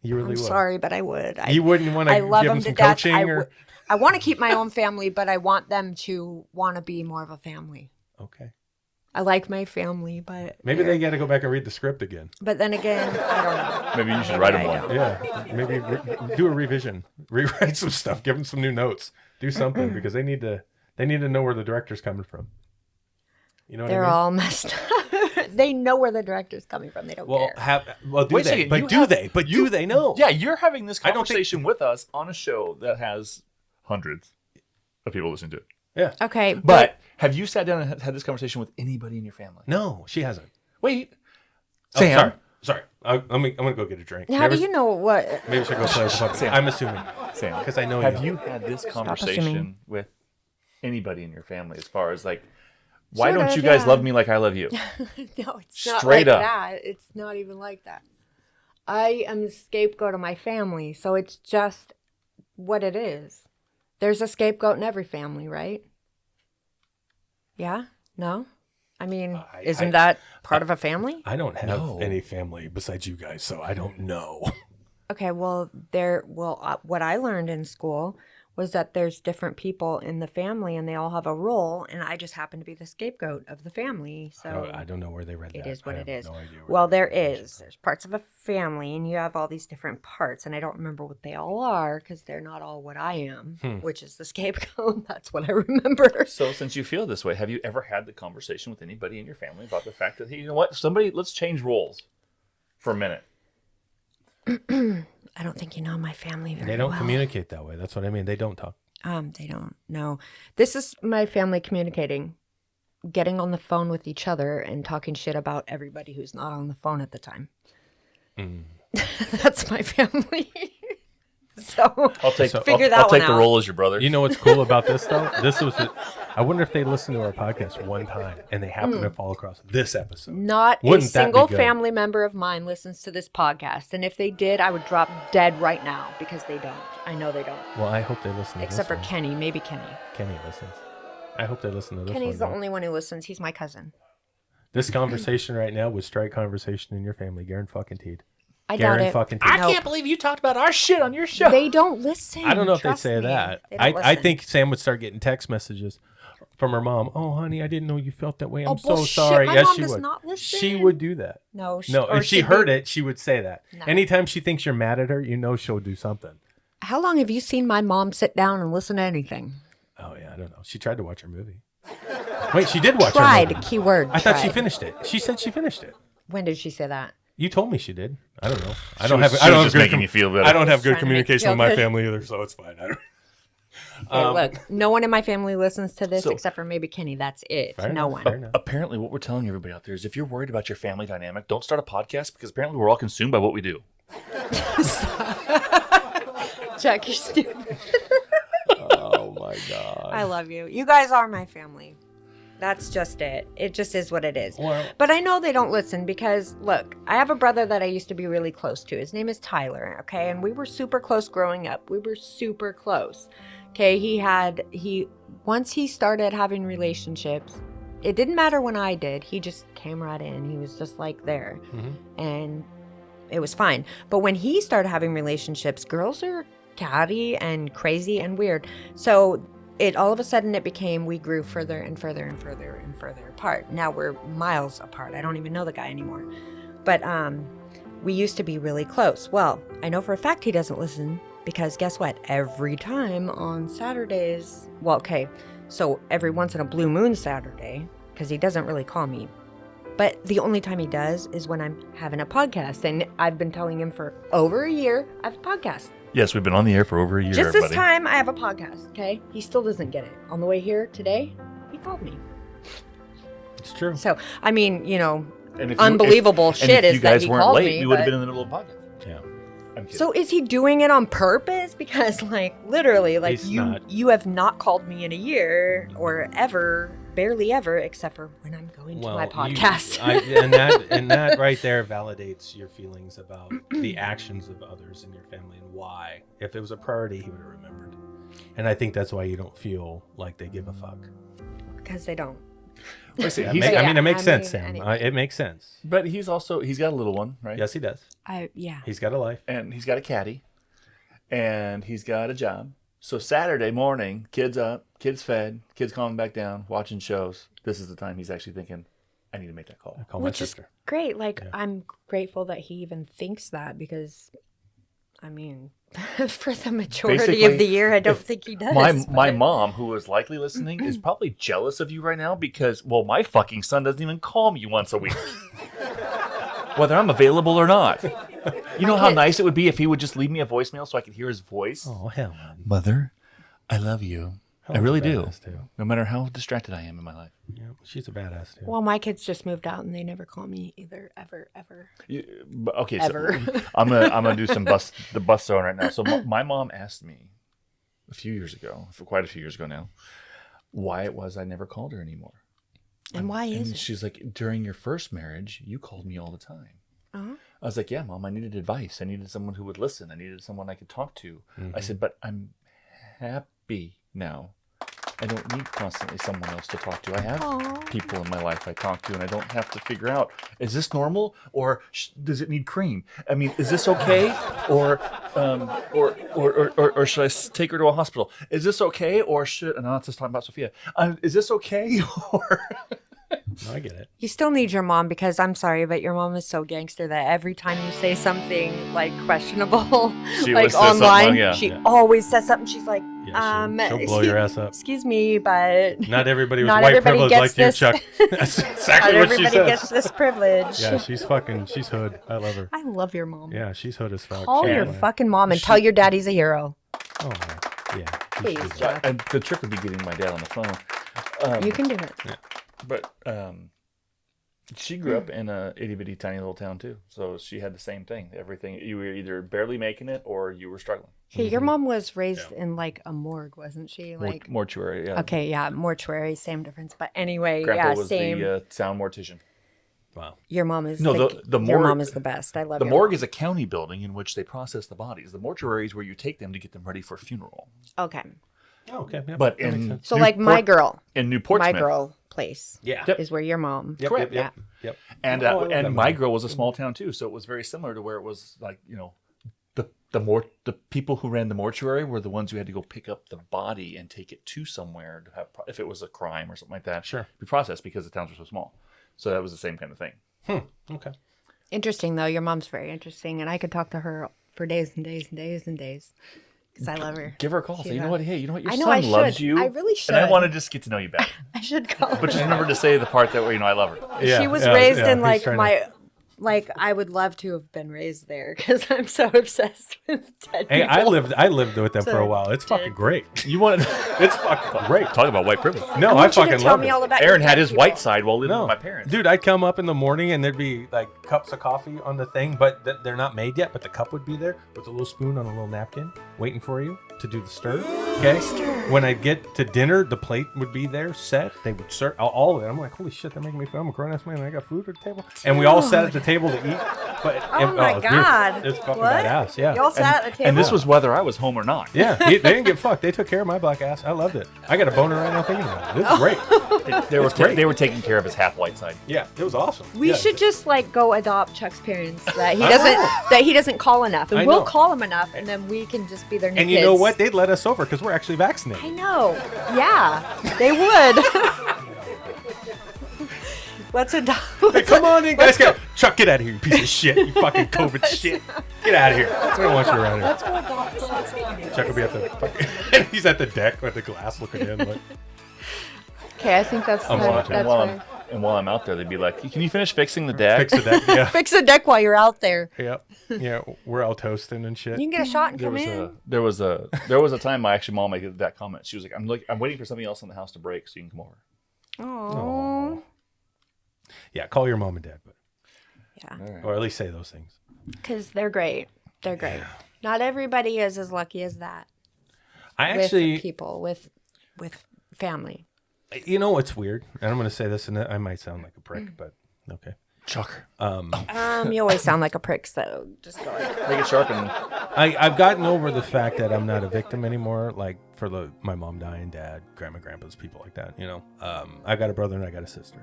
You really I'm would. sorry, but I would. You wouldn't want to I love give them them some to death. coaching I want to keep my own family, but I want them to want to be more of a family. Okay. I like my family, but Maybe they got to go back and read the script again. But then again, I don't know. Maybe you should write him I one. don't. Yeah, maybe do a revision, rewrite some stuff, give them some new notes, do something because they need to know where the director's coming from. You know what They're I mean? all messed up. They know where the director's coming from. They don't care. Do Wait a they? second, But you do have- they? But do they know? Yeah, you're having this I don't think- conversation with us on a show that has hundreds of people listening to it. Yeah. Okay, But have you sat down and had this conversation with anybody in your family? No, she hasn't. Wait. Oh, Sam. sorry. I'm gonna go get a drink. how do you know what? Maybe I should go play with the puppy. Sam. I'm assuming. Sam, 'Cause I know have you. you had this assuming. conversation with anybody in your family as far as like, why Sort don't of, you guys yeah. love me like I love you? No, it's not Straight like up. that. It's not even like that. I am the scapegoat of my family, so it's just what it is. There's a scapegoat in every family, right? Yeah? No? I mean, isn't that part of a family? I don't have No. any family besides you guys, so I don't know. Okay, well, what I learned in school was that there's different people in the family and they all have a role, and I just happen to be the scapegoat of the family. So I don't know where they read that. it is what I it have is. no idea Well, they there read that is. shit There's parts of a family, and you have all these different parts, and I don't remember what they all are because they're not all what I am, which is the scapegoat. That's what I remember. So since you feel this way, have you ever had the conversation with anybody in your family about the fact that, hey, you know what, let's change roles for a minute? I don't think you know my family very well. They don't communicate that way. That's what I mean. They don't talk. They don't. No. This is my family communicating, getting on the phone with each other and talking shit about everybody who's not on the phone at the time. That's my family. So I'll take figure that I'll take one the out. role as your brother. You know what's cool about this though? I wonder if they listen to our podcast one time and they happen to fall across this episode. Not Wouldn't a that be single good? family member of mine listens to this podcast. And if they did, I would drop dead right now because they don't. I know they don't. Well, I hope they listen to Except this for one. Kenny. Maybe Kenny. Kenny listens. I hope they listen to this Kenny's the one. only one who listens. He's my cousin. This conversation right now would strike conversation in your family. Garen fucking teed. I doubt Garen it. fucking teed. I can't believe you talked about our shit on your show. They don't listen. I don't know if they'd Trust say me. that. They don't I listen. think Sam would start getting text messages from her mom. Oh, honey, I didn't know you felt that way. I'm so bullshit. sorry. My Yes, mom she does would. not listen. She would do that. No, No, or if she she'd heard be- it, she would say that. No. Anytime she thinks you're mad at her, you know she'll do something. How long have you seen my mom sit down and listen to anything? Oh, yeah, I don't know. She tried to watch her movie. Wait, she did watch her Tried. movie. Keyword. I thought she tried. finished it. She said she finished it. When did she say that? You told me she did. I don't know. I She don't was- have. she I don't was have just good making you feel better. I don't have good Trying to make you communication feel with my good. family either, so it's fine. I don't. Hey, look, no one in my family listens to this So- except for maybe Kenny. That's it. Fair No enough, one. fair enough. Apparently, what we're telling everybody out there is if you're worried about your family dynamic, don't start a podcast because apparently we're all consumed by what we do. Jack, you're stupid. Oh my god. I love you. You guys are my family. That's just it. It just is what it is. Well- But I know they don't listen because, look, I have a brother that I used to be really close to. His name is Tyler, okay? And we were super close growing up. We were super close. Okay, once he started having relationships, it didn't matter when I did. He just came right in. He was just like there. Mhm. And it was fine. But when he started having relationships, girls are catty and crazy and weird. So all of a sudden it became, we grew further and further and further and further apart. Now we're miles apart. I don't even know the guy anymore. But we used to be really close. Well, I know for a fact he doesn't listen because guess what? Every time on Saturdays, well, okay, so every once in a blue moon Saturday, because he doesn't really call me. But the only time he does is when I'm having a podcast. And I've been telling him for over a year, I have a podcast. Yes, we've been on the air for over a year, Just everybody. this time, I have a podcast, okay? He still doesn't get it. On the way here today, he called me. It's true. So, I mean, you know, And if unbelievable and shit if you is that guys he weren't called late, me. we would have but- been in the middle of a podcast. Yeah. I'm kidding. So is he doing it on purpose? Because, like, literally, like, He's not. you have not called me in a year or ever, barely ever, except for when I'm going to my podcast. And that right there validates your feelings about the actions of others in your family and why. If it was a priority, he would have remembered. And I think that's why you don't feel like they give a fuck. Because they don't. Let's see, It he's- makes sense, mean, Sam. anyway. It makes sense. but he's got a little one, right? Yes, he does. Yeah. He's got a life. And he's got a caddy, and he's got a job. So Saturday morning, kids up, kids fed, kids calming back down, watching shows. This is the time he's actually thinking, I need to make that call. I call Which my is sister. great. Like, Yeah. I'm grateful that he even thinks that because, I mean, for the majority Basically, of the year, I don't if think he does. My but- mom, who is likely listening, is probably jealous of you right now because, well, my fucking son doesn't even call me once a week. Whether I'm available or not. You know how nice it would be if he would just leave me a voicemail so I could hear his voice? Oh, Helen. Mother, I love you. I Helen's really a do. badass, too. No matter how distracted I am in my life. Yeah, she's a badass, too. Well, my kids just moved out and they never call me either, ever. Okay, Ever. so I'm gonna do some bus zone right now. So my mom asked me quite a few years ago now, why it was I never called her anymore. And why is And it? she's like, during your first marriage, you called me all the time. Uh-huh. I was like, yeah, Mom, I needed advice. I needed someone who would listen. I needed someone I could talk to. I said, but I'm happy now. I don't need constantly someone else to talk to. I have people in my life I talk to, and I don't have to figure out, is this normal or does it need cream? I mean, is this okay, or should I take her to a hospital? Is this okay, or should? And I'm not just talking about Sophia. Is this okay, or? No, I get it. You still need your mom, because I'm sorry, but your mom is so gangster that every time you say something like questionable, She like always says something online, wrong, yeah. she always says something. She's like, She'll blow your ass up. Excuse me, but Not everybody was not white everybody privilege gets like you, this. Chuck. That's not exactly what she everybody says. gets this privilege. Yeah, she's hood. I love her. I love your mom. Yeah, she's hood as fuck. Call She- your fucking mom and tell your daddy's a hero. Oh, man. Yeah. Please, she's- Jack. And the trick would be getting my dad on the phone. You can do it. But she grew up in a itty bitty tiny little town too, so she had the same thing. Everything, you were either barely making it or you were struggling. Hey, your mom was raised in like a morgue, wasn't she? Like, Mortuary, yeah. okay, yeah, mortuary, same difference. But anyway, Grandpa yeah, was same. the sound mortician. Wow. Your mom is No, the your morgue- mom is the best. I love The your morgue mom. is a county building in which they process the bodies. The mortuary is where you take them to get them ready for funeral. Okay, Oh, okay. Yeah, But that makes in sense. so like my girl, in New Portsmouth, my girl place Yeah. is where your mom. Yep, Correct. Yep. Yep. and Oh, I love that and my movie. girl was a small town too, so it was very similar to where it was like, you know, the people who ran the mortuary were the ones who had to go pick up the body and take it to somewhere to have, if it was a crime or something like that, Sure. be processed, because the towns were so small. So that was the same kind of thing. Okay. Interesting though. Your mom's very interesting, and I could talk to her for days and days and days and days because I love her. Give her a call. She's Say, you know a- what? Hey, you know what? Your I know, son I loves should. you. I really should. And I want to just get to know you better. I should call. But just remember to say the part that, you know, I love her. Yeah, She was yeah, raised yeah, in he's like trying to- my. Like, I would love to have been raised there because I'm so obsessed with dead Hey, people. I lived with them for a while. It's fucking great. You want to? It's fucking great. Talk about white privilege. No, I I want you to fucking tell love me it. all about Aaron your had dead his people. white side while living No, with my parents. dude, I'd come up in the morning and there'd be like cups of coffee on the thing, but they're not made yet. But the cup would be there with a little spoon on a little napkin, waiting for you to do the stir. Okay. When I get to dinner, the plate would be there set. They would serve all of it. I'm like, holy shit, they're making me feel. I'm a grown ass man. And I got food at the table, and we all sat at the table to eat. But Oh my it's beautiful. God. It's fucking What? badass. Yeah. Y'all sat at the table. And this was whether I was home or not. Yeah, they didn't get fucked. They took care of my black ass. I loved it. I got a boner right now thinking about it. This is great. They were great. they were taking care of his half white side. Yeah, it was awesome. We Yeah. should just like go adopt Chuck's parents that he doesn't call enough, and I we'll know. call him enough, and then we can just be their new And kids. you know what? They'd let us over because we're actually vaccinated. I know. Yeah, they would. Let's adopt. Hey, come on in, guys. Chuck, get out of here, you piece of shit. You fucking COVID shit. Get out of here. We don't want you around here. Let's go adopt Chuck's parents. Chuck will be at the fucking... He's at the deck with the glass looking in. Like, Okay, I think that's I'm watching. that's fair. And while I'm out there, they'd be like, "Can you finish fixing the deck?" fix the deck. Yeah. Fix the deck while you're out there. Yep. Yeah, we're all toasting and shit. You can get a shot and There come was in. there was a time my actual mom made that comment. She was like, I'm waiting for something else in the house to break so you can come over." Oh. Yeah, call your mom and dad, but Yeah. or at least say those things. Because they're great. They're great. Not everybody is as lucky as that. I With actually, people, with family. you know what's weird? And I'm going to say this, and I might sound like a prick, but okay. Chuck, You always sound like a prick, so just go ahead. make it sharp and I've gotten over the fact that I'm not a victim anymore. Like for my mom dying, dad, grandma, grandpas, people like that. You know, I got a brother and I got a sister,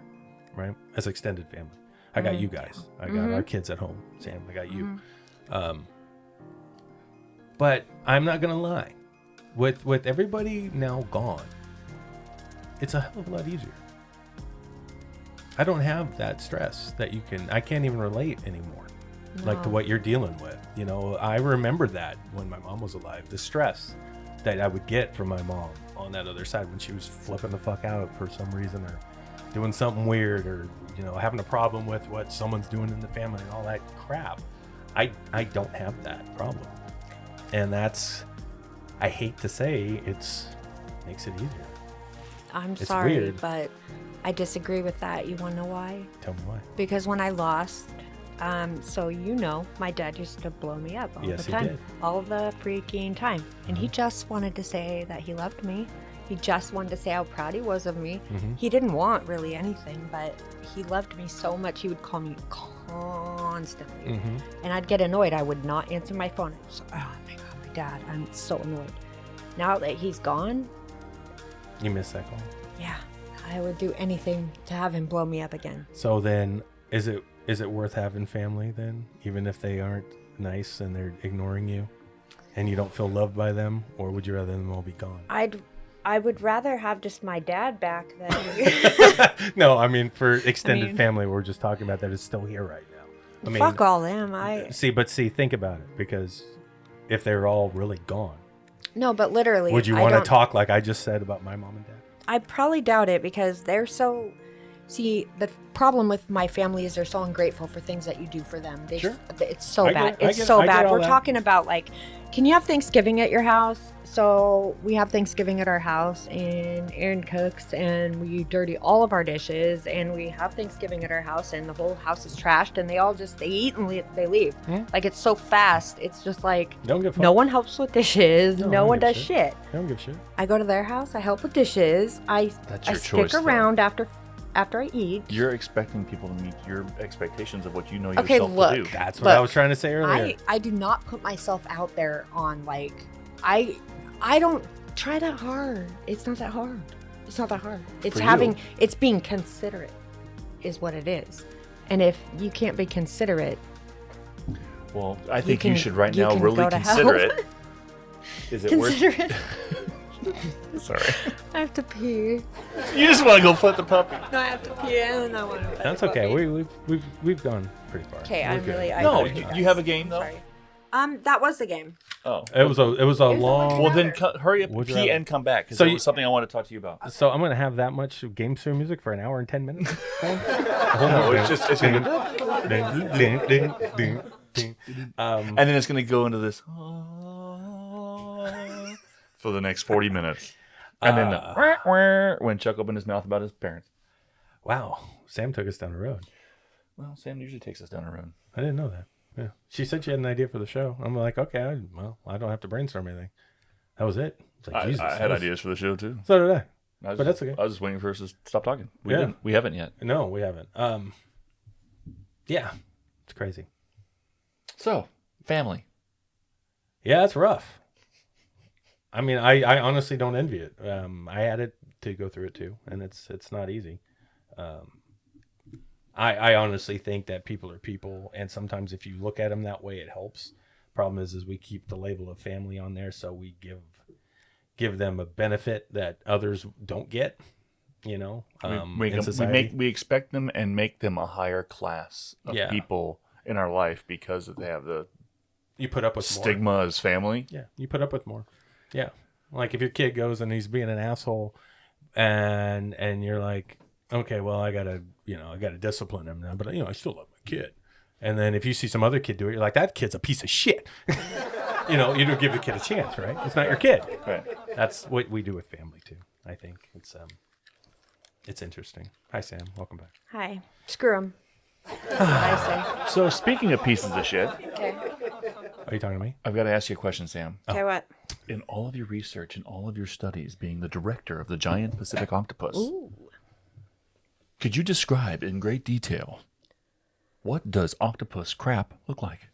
right? As extended family. I got you guys. I got our kids at home. Sam, I got you. But I'm not gonna lie. With everybody now gone, it's a hell of a lot easier. I don't have that stress that I can't even relate anymore. Like to what you're dealing with. You know, I remember that when my mom was alive, the stress that I would get from my mom on that other side when she was flipping the fuck out for some reason or doing something weird or, you know, having a problem with what someone's doing in the family and all that crap. I don't have that problem. And I hate to say makes it easier. I'm sorry, weird. but I disagree with that. You want to know why? Tell me why. Because when I lost, so you know, my dad used to blow me up all Yes, the he time. did. All the freaking time. And he just wanted to say that he loved me. He just wanted to say how proud he was of me. He didn't want really anything, but he loved me so much. He would call me constantly. And I'd get annoyed. I would not answer my phone. Oh my God, my dad. I'm so annoyed. Now that he's gone, You miss that call. Yeah, I would do anything to have him blow me up again. So then, is it worth having family then, even if they aren't nice and they're ignoring you, and you don't feel loved by them, or would you rather them all be gone? I would rather have just my dad back than. No, I mean for extended family, we're just talking about that is still here right now. I mean, fuck all them. See, think about it, because if they're all really gone, no, but literally, would you want to talk like I just said about my mom and dad? I probably doubt it because they're so. See, the problem with my family is they're so ungrateful for things that you do for them. Sure. It's so bad. I It's get so all bad. We're that. talking about like, can you have Thanksgiving at your house? So we have Thanksgiving at our house, and Aaron cooks, and we dirty all of our dishes, and we have Thanksgiving at our house, and the whole house is trashed, and they eat and they leave. Like, it's so fast. It's just like, Don't give a fuck. no one helps with dishes. No one does shit. They don't give a shit. I go to their house. I help with dishes. I That's stick your choice, around after I eat. You're expecting people to meet your expectations of what you know Okay, yourself look. to do. That's what I was trying to say earlier. I do not put myself out there on like I don't try that hard. It's not that hard. It's not that hard. It's it's being considerate is what it is. And if you can't be considerate, Well, I think you should right now really go to hell. consider it. Is it considerate. Sorry. I have to pee. You just want to go flip the puppy. No, I have to pee and I want to. That's okay. We've gone pretty far. Okay, We're I'm good. really. No, you have a game though. Sorry. That was the game. Oh, It was a long. well then hurry up, Would you pee rather? and come back because So there you- was something I want to talk to you about. So I'm gonna have that much game show music for an hour and 10 minutes. No, it's gonna go, and then it's gonna go into this for the next 40 minutes, and then when Chuck opened his mouth about his parents. Wow, Sam took us down the road. Well, Sam usually takes us down the road. I didn't know that. Yeah, she said she had an idea for the show. I'm like, okay, I don't have to brainstorm anything. That was it. It's like, Jesus, I had ideas for the show too. So did I. But that's okay. I was just waiting for us to stop talking. Yeah. We haven't yet. No, we haven't. Yeah, it's crazy. So, family. Yeah, it's rough. I mean, I honestly don't envy it. I had it to go through it too, and it's not easy. I honestly think that people are people, and sometimes if you look at them that way, it helps. Problem is we keep the label of family on there, so we give them a benefit that others don't get. You know, in society. We expect them and make them a higher class of people in our life because they have the you put up with stigma more. as family. Yeah, you put up with more. Yeah, like if your kid goes and he's being an asshole, and you're like, okay, well I gotta discipline him now, but I still love my kid. And then if you see some other kid do it, you're like, that kid's a piece of shit. You don't give the kid a chance, right? It's not your kid. Right. That's what we do with family too. I think it's interesting. Hi Sam, welcome back. Hi. Screw him. That's what I So speaking of pieces of shit, say. Okay. Are you talking to me? I've got to ask you a question, Sam. Okay, what? In all of your research and all of your studies, being the director of the giant Pacific octopus, could you describe in great detail what does octopus crap look like?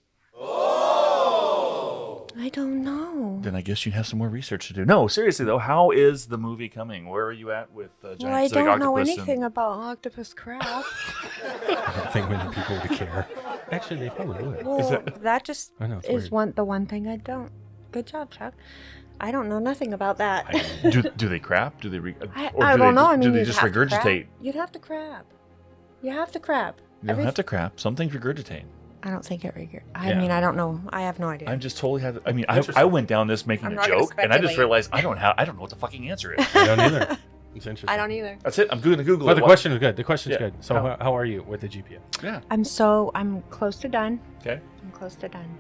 I don't know. Then I guess you have some more research to do. No, seriously though, how is the movie coming? Where are you at with giant Well, I Pacific don't know octopus? anything about octopus crap. I don't think many people would care. Actually, they probably would. Well, that just I know, it's is weird. the one thing I don't. Good job, Chuck. I don't know nothing about that. do they crap? Do they? I don't know. I mean, do they you'd just have to regurgitate? crap. You'd have to crap. You have to crap. You don't have to crap. Some things regurgitate. I don't think it Yeah. mean, I don't know. I have no idea. I'm just totally had. I mean, I went down this making I'm a not gonna joke, and I just speculate. realized I don't know what the fucking answer is. I don't either. It's interesting. I don't either. That's it. I'm going to Google But it. the question is good. The question's Yeah. good. So how are you with the GPA? Yeah. I'm close to done. Okay. I'm close to done.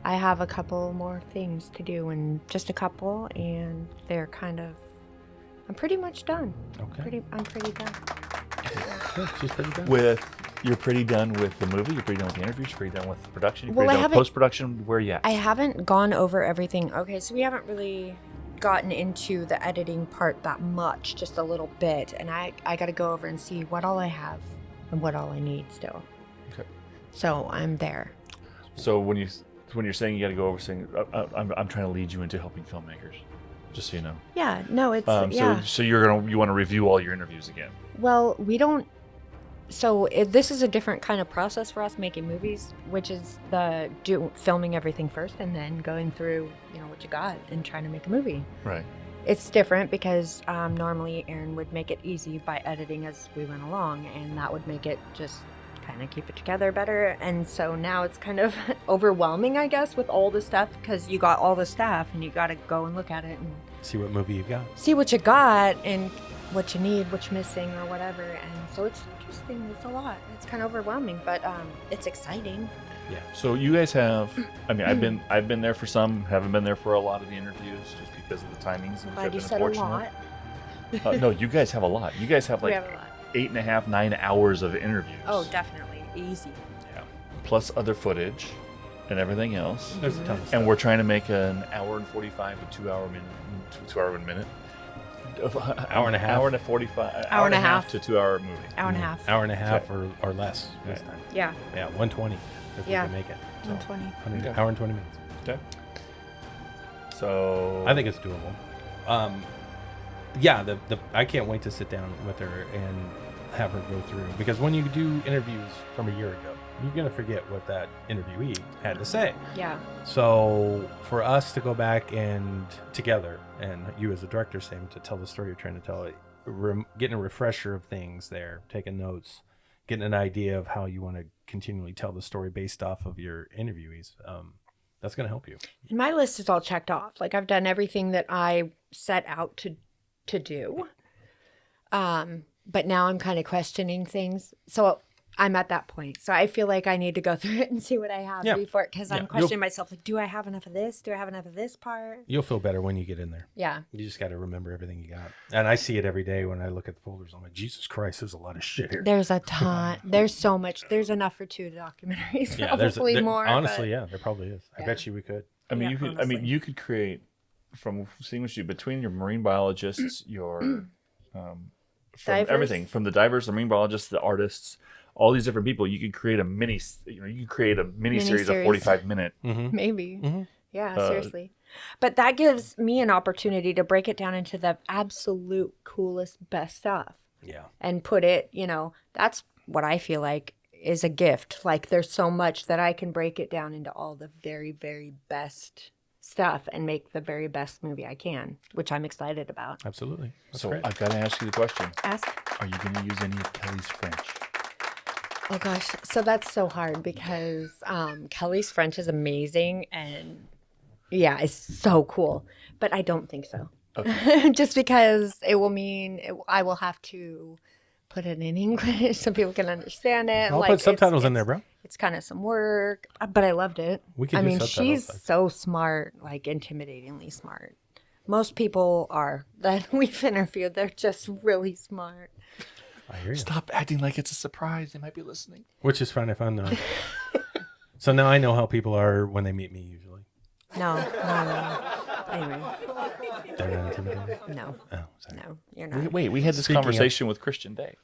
I have a couple more things to do, and just a couple, and they're kind of. I'm pretty much done. Okay. I'm pretty done. Good. She's pretty good. You're pretty done with the movie. You're pretty done with the interviews. You're pretty done with the production. You're Well, pretty I done with haven't- post-production. Where you at? I haven't gone over everything. Okay, so we haven't really gotten into the editing part that much, just a little bit, and I got to go over and see what all I have and what all I need still. Okay. So I'm there. So when you're saying you got to go over saying I'm trying to lead you into helping filmmakers. Just so you know. Yeah, no, it's So you want to review all your interviews again? Well, we don't. So this is a different kind of process for us making movies, which is filming everything first and then going through, what you got and trying to make a movie. Right. It's different because normally Aaron would make it easy by editing as we went along, and that would make it just kind of keep it together better. And so now it's kind of overwhelming, I guess, with all the stuff, because you got all the stuff and you got to go and look at it and see what movie you got. See what you got and what you need, what you're missing or whatever. And so it's interesting. It's a lot. It's kind of overwhelming, but it's exciting. Yeah. So you guys have, I've been there for some, haven't been there for a lot of the interviews just because of the timings. And Glad you been said a unfortunate. lot. No, you guys have a lot. You guys have We like have a lot. 8.5, 9 hours of interviews. Oh, definitely. Easy. Yeah. Plus other footage and everything else. There's a ton of stuff. And we're trying to make an hour and 45 to 2 hour minute, 2 hour and minute. Hour and a half. Hour and a 45. Hour and a half. to 2 hour movie. Hour and a half. Hour and a half Okay. or less this Right. time. Yeah. Yeah, 120 if Yeah. we can make it. So, 120. 100 Okay. Hour and 20 minutes. Okay. So I think it's doable. Yeah, the I can't wait to sit down with her and have her go through, because when you do interviews from a year ago, you're gonna forget what that interviewee had to say. Yeah. So for us to go back and together, and you as a director, Sam, to tell the story you're trying to tell, getting a refresher of things there, taking notes, getting an idea of how you want to continually tell the story based off of your interviewees, that's going to help you. And my list is all checked off. Like, I've done everything that I set out to do. But now I'm kind of questioning things. So I'm at that point. So I feel like I need to go through it and see what I have before, because I'm questioning myself. Like, do I have enough of this? Do I have enough of this part? You'll feel better when you get in there. Yeah. You just got to remember everything you got. And I see it every day when I look at the folders. I'm like, Jesus Christ, there's a lot of shit here. There's a ton. There's so much. There's enough for 2 documentaries. Yeah, Probably more. Honestly, but... yeah, there probably is. I bet you we could. I mean, Yeah, honestly. you could create, from seeing what you between your marine biologists, your from Divers? everything, from the divers, the marine biologists, the artists, all these different people. You could create a mini series of Miniseries. 45-minute. Mm-hmm. Maybe. Mm-hmm. Yeah, seriously. But that gives me an opportunity to break it down into the absolute coolest, best stuff Yeah. and put it, that's what I feel like is a gift. Like, there's so much that I can break it down into all the very, very best stuff and make the very best movie I can, which I'm excited about. Absolutely. That's So great. I've got to ask you the question: Ask. are you going to use any of Kelly's French? Oh gosh, so that's so hard because Kelly's French is amazing and yeah, it's so cool. But I don't think so. Okay. Just because it will mean I will have to put it in English so people can understand it. I'll put subtitles in there, bro. It's kind of some work, but I loved it. We can I do mean, subtitles, she's like- so smart, like intimidatingly smart. Most people are that we've interviewed. They're just really smart. I hear you. Stop acting like it's a surprise. They might be listening. Which is fun though. So now I know how people are when they meet me usually. No. Anyway, They're not intimidated. no, Oh, sorry. no, you're not. Wait, we had this Speaking of- conversation with Christian Day.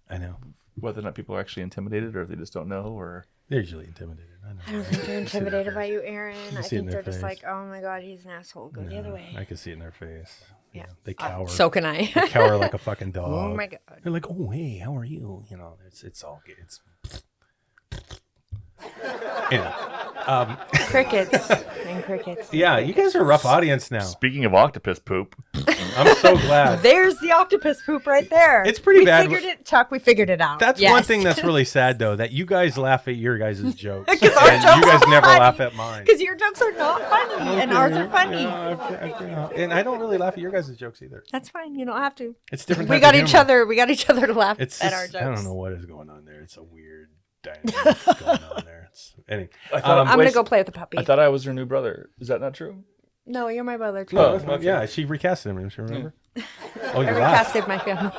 I know. Whether or not people are actually intimidated, or if they just don't know, or They're usually intimidated. I know. I don't think they're intimidated by you, Aaron. I see it in think their they're just face. like, oh my god, he's an asshole. Go the other way. I can see it in their face. Yeah. They cower. So can I. They cower like a fucking dog. Oh my god. They're like, oh hey, how are you? It's all good. It's anyway. Crickets and crickets. Yeah, you guys are a rough audience now. speaking of octopus poop, I'm so glad. There's the octopus poop right there. It's pretty bad. We figured it, Chuck. We figured it out. That's Yes. one thing that's really sad though, that you guys laugh at your guys' jokes. 'Cause our and jokes you guys are never funny. laugh at mine. Because your jokes are not funny and ours are funny. Yeah, and I don't really laugh at your guys' jokes either. That's fine. You don't have to. It's different. We type got of each humor. other. We got each other to laugh It's at just, our jokes. I don't know what is going on there. It's a weird dynamic going on there. Anyway, I'm gonna go play with the puppy. I thought I was her new brother. Is that not true? No, you're my brother too. Oh, okay. okay. Yeah, she recasted him. You remember? Oh, you I laughed. recasted my family.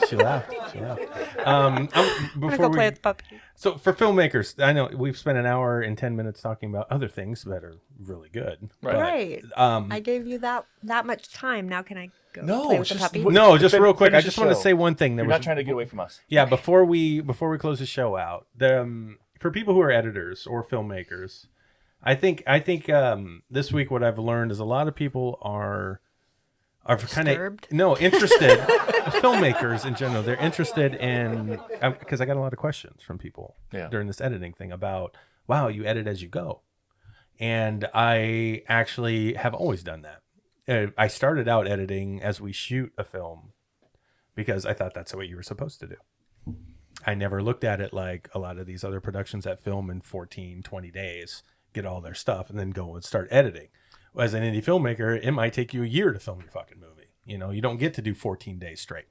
She laughed. She laughed. I'm gonna Before go we, play with the puppy. so for filmmakers, I know we've spent an hour and 10 minutes talking about other things that are really good. Right. but, Right. Um, I gave you that much time. Now can I go No, play with the just puppy? what- no, just Fin- real quick. I finish just the want to show. say one thing. You're not trying to get away from us. Yeah, before we close the show out, for people who are editors or filmmakers, I think this week what I've learned is a lot of people are are kind of Disturbed? interested. Filmmakers in general, they're interested in, because I got a lot of questions from people during this editing thing about, wow, you edit as you go. And I actually have always done that. I started out editing as we shoot a film because I thought that's what you were supposed to do. I never looked at it like a lot of these other productions that film in 14, 20 days, get all their stuff, and then go and start editing. As an indie filmmaker, it might take you a year to film your fucking movie. You know, you don't get to do 14 days straight.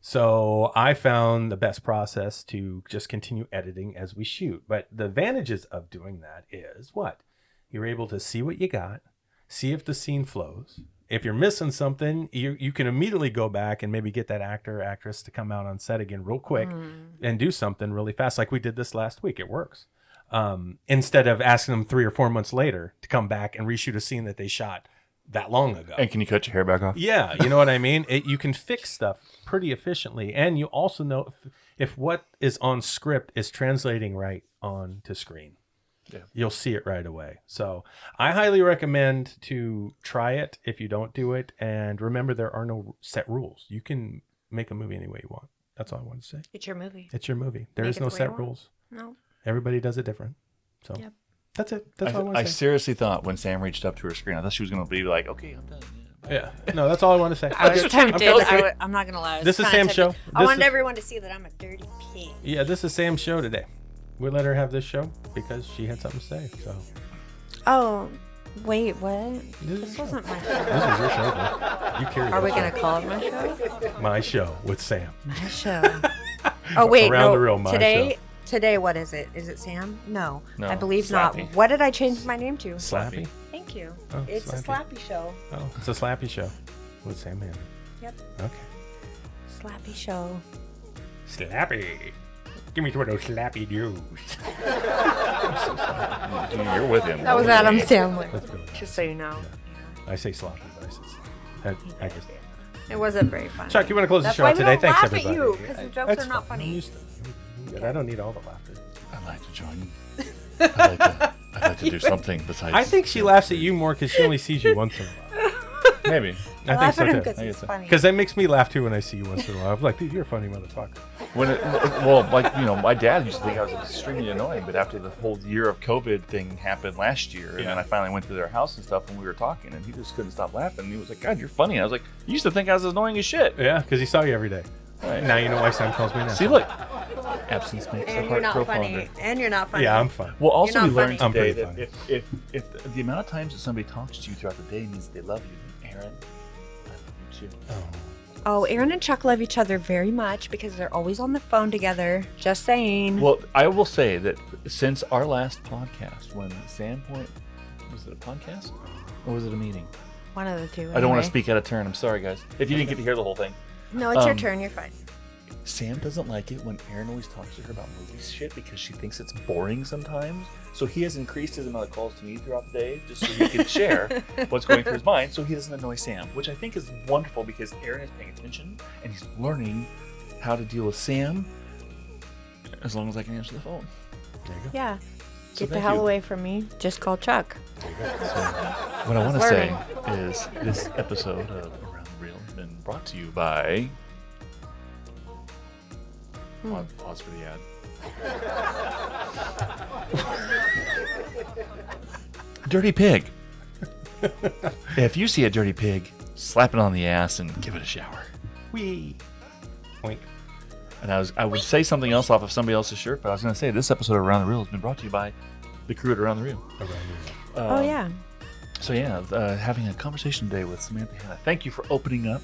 So I found the best process to just continue editing as we shoot. But the advantages of doing that is what? You're able to see what you got, see if the scene flows. If you're missing something, you can immediately go back and maybe get that actor or actress to come out on set again real quick and do something really fast, like we did this last week. It works. Instead of asking them 3 or 4 months later to come back and reshoot a scene that they shot that long ago. And can you cut your hair back off? Yeah, you know what I mean? You can fix stuff pretty efficiently. And you also know if what is on script is translating right on to screen. Yeah. You'll see it right away. So I highly recommend to try it if you don't do it. And remember, there are no set rules. You can make a movie any way you want. That's all I want to say. It's your movie. It's your movie. There is no set rules. No. Everybody does it different. So that's it. That's all I want to say. I seriously thought when Sam reached up to her screen, I thought she was going to be like, okay, I'm done. Yeah. No, that's all I want to say. I was tempted. I'm not going to lie. This is Sam's show. I wanted everyone to see that I'm a dirty pig. Yeah, this is Sam's show today. We let her have this show because she had something to say. So. Oh, wait, what? This wasn't my show. This is your show, though. You carry. Are we going to call it my show? My show with Sam. My show. Oh, wait, Around the Real, my show. Today, what is it? Is it Sam? No, I believe Slappy. not. What did I change my name to? Slappy. Thank you. Oh, It's Slappy. a Slappy show. Oh, it's a Slappy show with Sam Hanna. Yep. Okay. Slappy show. Slappy. Give me one of those slappy dudes. Dude, you're with him. That was Adam Sandler. That's really Just so you know. I say sloppy, but I just. It wasn't very funny. Chuck, you want to close That's the why show we today? don't Thanks, laugh at everybody. you, 'cause the jokes That's are not fine. funny. I'm used to it. I don't need all the laughter. I'd like to join. I'd like to do something besides. I think she laughs at you more because she only sees you once in a while. Maybe. I think laugh so at him too. because he's funny. Because that makes me laugh too when I see you once in a while. I'm like, dude, you're a funny motherfucker. My dad used to think I was extremely annoying, but after the whole year of COVID thing happened last year, and then I finally went to their house and stuff, and we were talking, and he just couldn't stop laughing. And he was like, God, you're funny. And I was like, you used to think I was as annoying as shit. Yeah, because he saw you every day. Right. Now you know why Sam calls me now. See, look. Absence makes the And you're heart not grow funny. fonder. And you're not funny. Yeah, I'm fine. Well, also You're we not learned funny. today I'm that pretty if the amount of times that somebody talks to you throughout the day means they love you, Aaron, I love you too. Oh, Aaron and Chuck love each other very much because they're always on the phone together. Just saying. Well, I will say that since our last podcast, when Sam was it a podcast or was it a meeting? One of the two. I don't want to anyway. speak out of turn. I'm sorry, guys. If you didn't get to hear the whole thing. No, it's your turn. You're fine. Sam doesn't like it when Aaron always talks to her about movie shit because she thinks it's boring sometimes. So he has increased his amount of calls to me throughout the day just so he can share what's going through his mind so he doesn't annoy Sam, which I think is wonderful because Aaron is paying attention and he's learning how to deal with Sam as long as I can answer the phone. There you go. Yeah. So Get the thank hell you. away from me. Just call Chuck. So what I want to say learning. is this episode of Around the Reel has been brought to you by... Pause for the ad. Dirty pig. If you see a dirty pig, slap it on the ass and give it a shower. Wee. Oink. And I would say something else off of somebody else's shirt, but I was going to say this episode of Around the Reel has been brought to you by the crew at Around the Reel. Oh, yeah. So yeah, having a conversation today with Samantha Hanna. Thank you for opening up,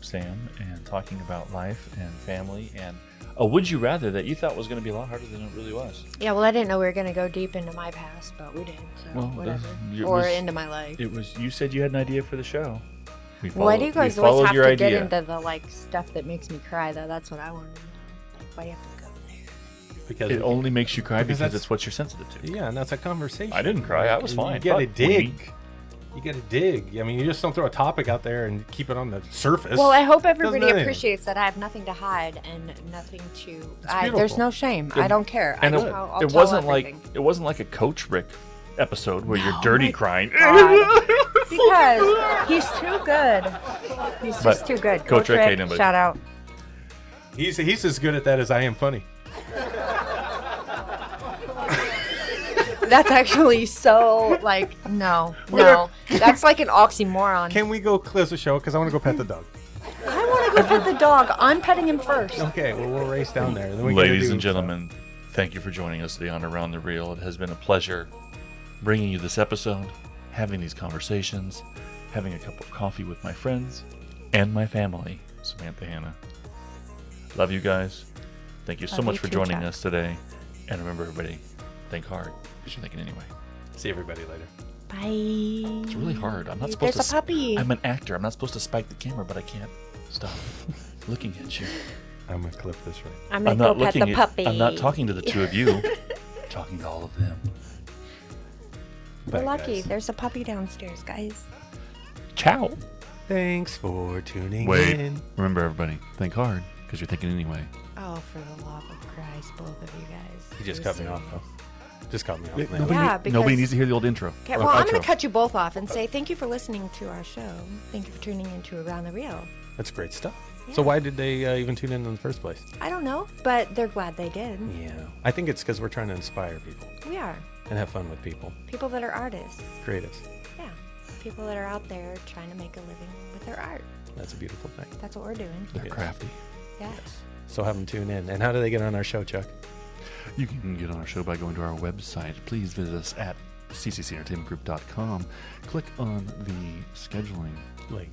Sam, and talking about life and family and a would you rather that you thought was going to be a lot harder than it really was. Yeah, well, I didn't know we were going to go deep into my past, but we did. So, Well, whatever. it Or was- into my life. It was you said you had an idea for the show. Why do you guys we followed always have your to idea. get into the like stuff that makes me cry though? That's what I want to know. Like, why do you have to go there? Because It only makes you cry Because because that's- it's what you're sensitive to. yeah, and that's a conversation. I didn't cry. I was fine. You gotta Fuck, dig. You gotta dig. I mean, you just don't throw a topic out there and keep it on the surface. Well, I hope everybody Doesn't matter. appreciates that I have nothing to hide and nothing to. There's beautiful. no shame. I don't care. And I'll it tell wasn't everything. like a Coach Rick episode where you're dirty crying. Because he's too good. He's just too good. Coach Rick, ain't nobody. Shout out. He's as good at that as I am funny. That's actually so, like, no. That's like an oxymoron. Can we go close the show? Because I want to go pet the dog. I want to go pet the dog. I'm petting him first. Okay, well, we'll race down there. Then we Ladies and gentlemen, thank you for joining us today on Around the Reel. It has been a pleasure bringing you this episode, having these conversations, having a cup of coffee with my friends and my family, Samantha, Hannah. Love you guys. Thank you so much for joining us today. And remember, everybody, think hard, because you're thinking anyway. See everybody later. Bye. It's really hard. I'm not supposed There's a puppy. I'm an actor. I'm not supposed to spike the camera, but I can't stop looking at you. I'm going to clip this right. I'm going to go pet the puppy. I'm not talking to the two of you. I'm talking to all of them. We're Bye, lucky. guys. There's a puppy downstairs, guys. Ciao. Thanks for tuning Wait. in. Remember, everybody, think hard, because you're thinking anyway. Oh, for the love of Christ, both of you guys. He just cut me off, though. Just cut me off. man. because- Nobody needs to hear the old intro. Okay, well, I'm going to cut you both off and say thank you for listening to our show. Thank you for tuning into Around the Reel. That's great stuff. Yeah. So why did they even tune in the first place? I don't know, but they're glad they did. Yeah. I think it's because we're trying to inspire people We are. and have fun with people. People that are artists. Creatives. Yeah. People that are out there trying to make a living with their art. That's a beautiful thing. That's what we're doing. They're crafty. Yeah. So have them tune in. And how do they get on our show, Chuck? You can get on our show by going to our website. Please visit us at cccentertainmentgroup.com. Click on the scheduling Link.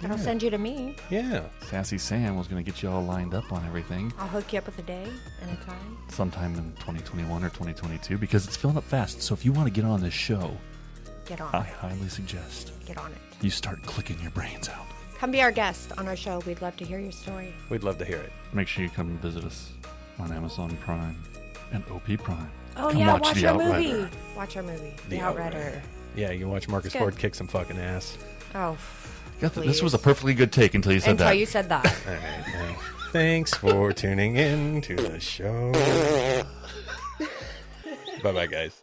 And I'll send you to me. Yeah. Sassy Sam was going to get you all lined up on everything I'll hook you up with a day and a time. sometime in 2021 or 2022 because it's filling up fast. So if you want to get on this show, Get on I it. highly suggest Get on it. you start clicking your brains out. Come be our guest on our show. We'd love to hear your story. We'd love to hear it. Make sure you come visit us on Amazon Prime and OP Prime. Oh, Come yeah. watch Watch The our Outrider. movie. Watch our movie. The Outrider. Yeah, you can watch Marcus good. Ford kick some fucking ass. Oh, This was a perfectly good take until you said until that. you said that. All right. Well, thanks for tuning in to the show. Bye-bye, guys.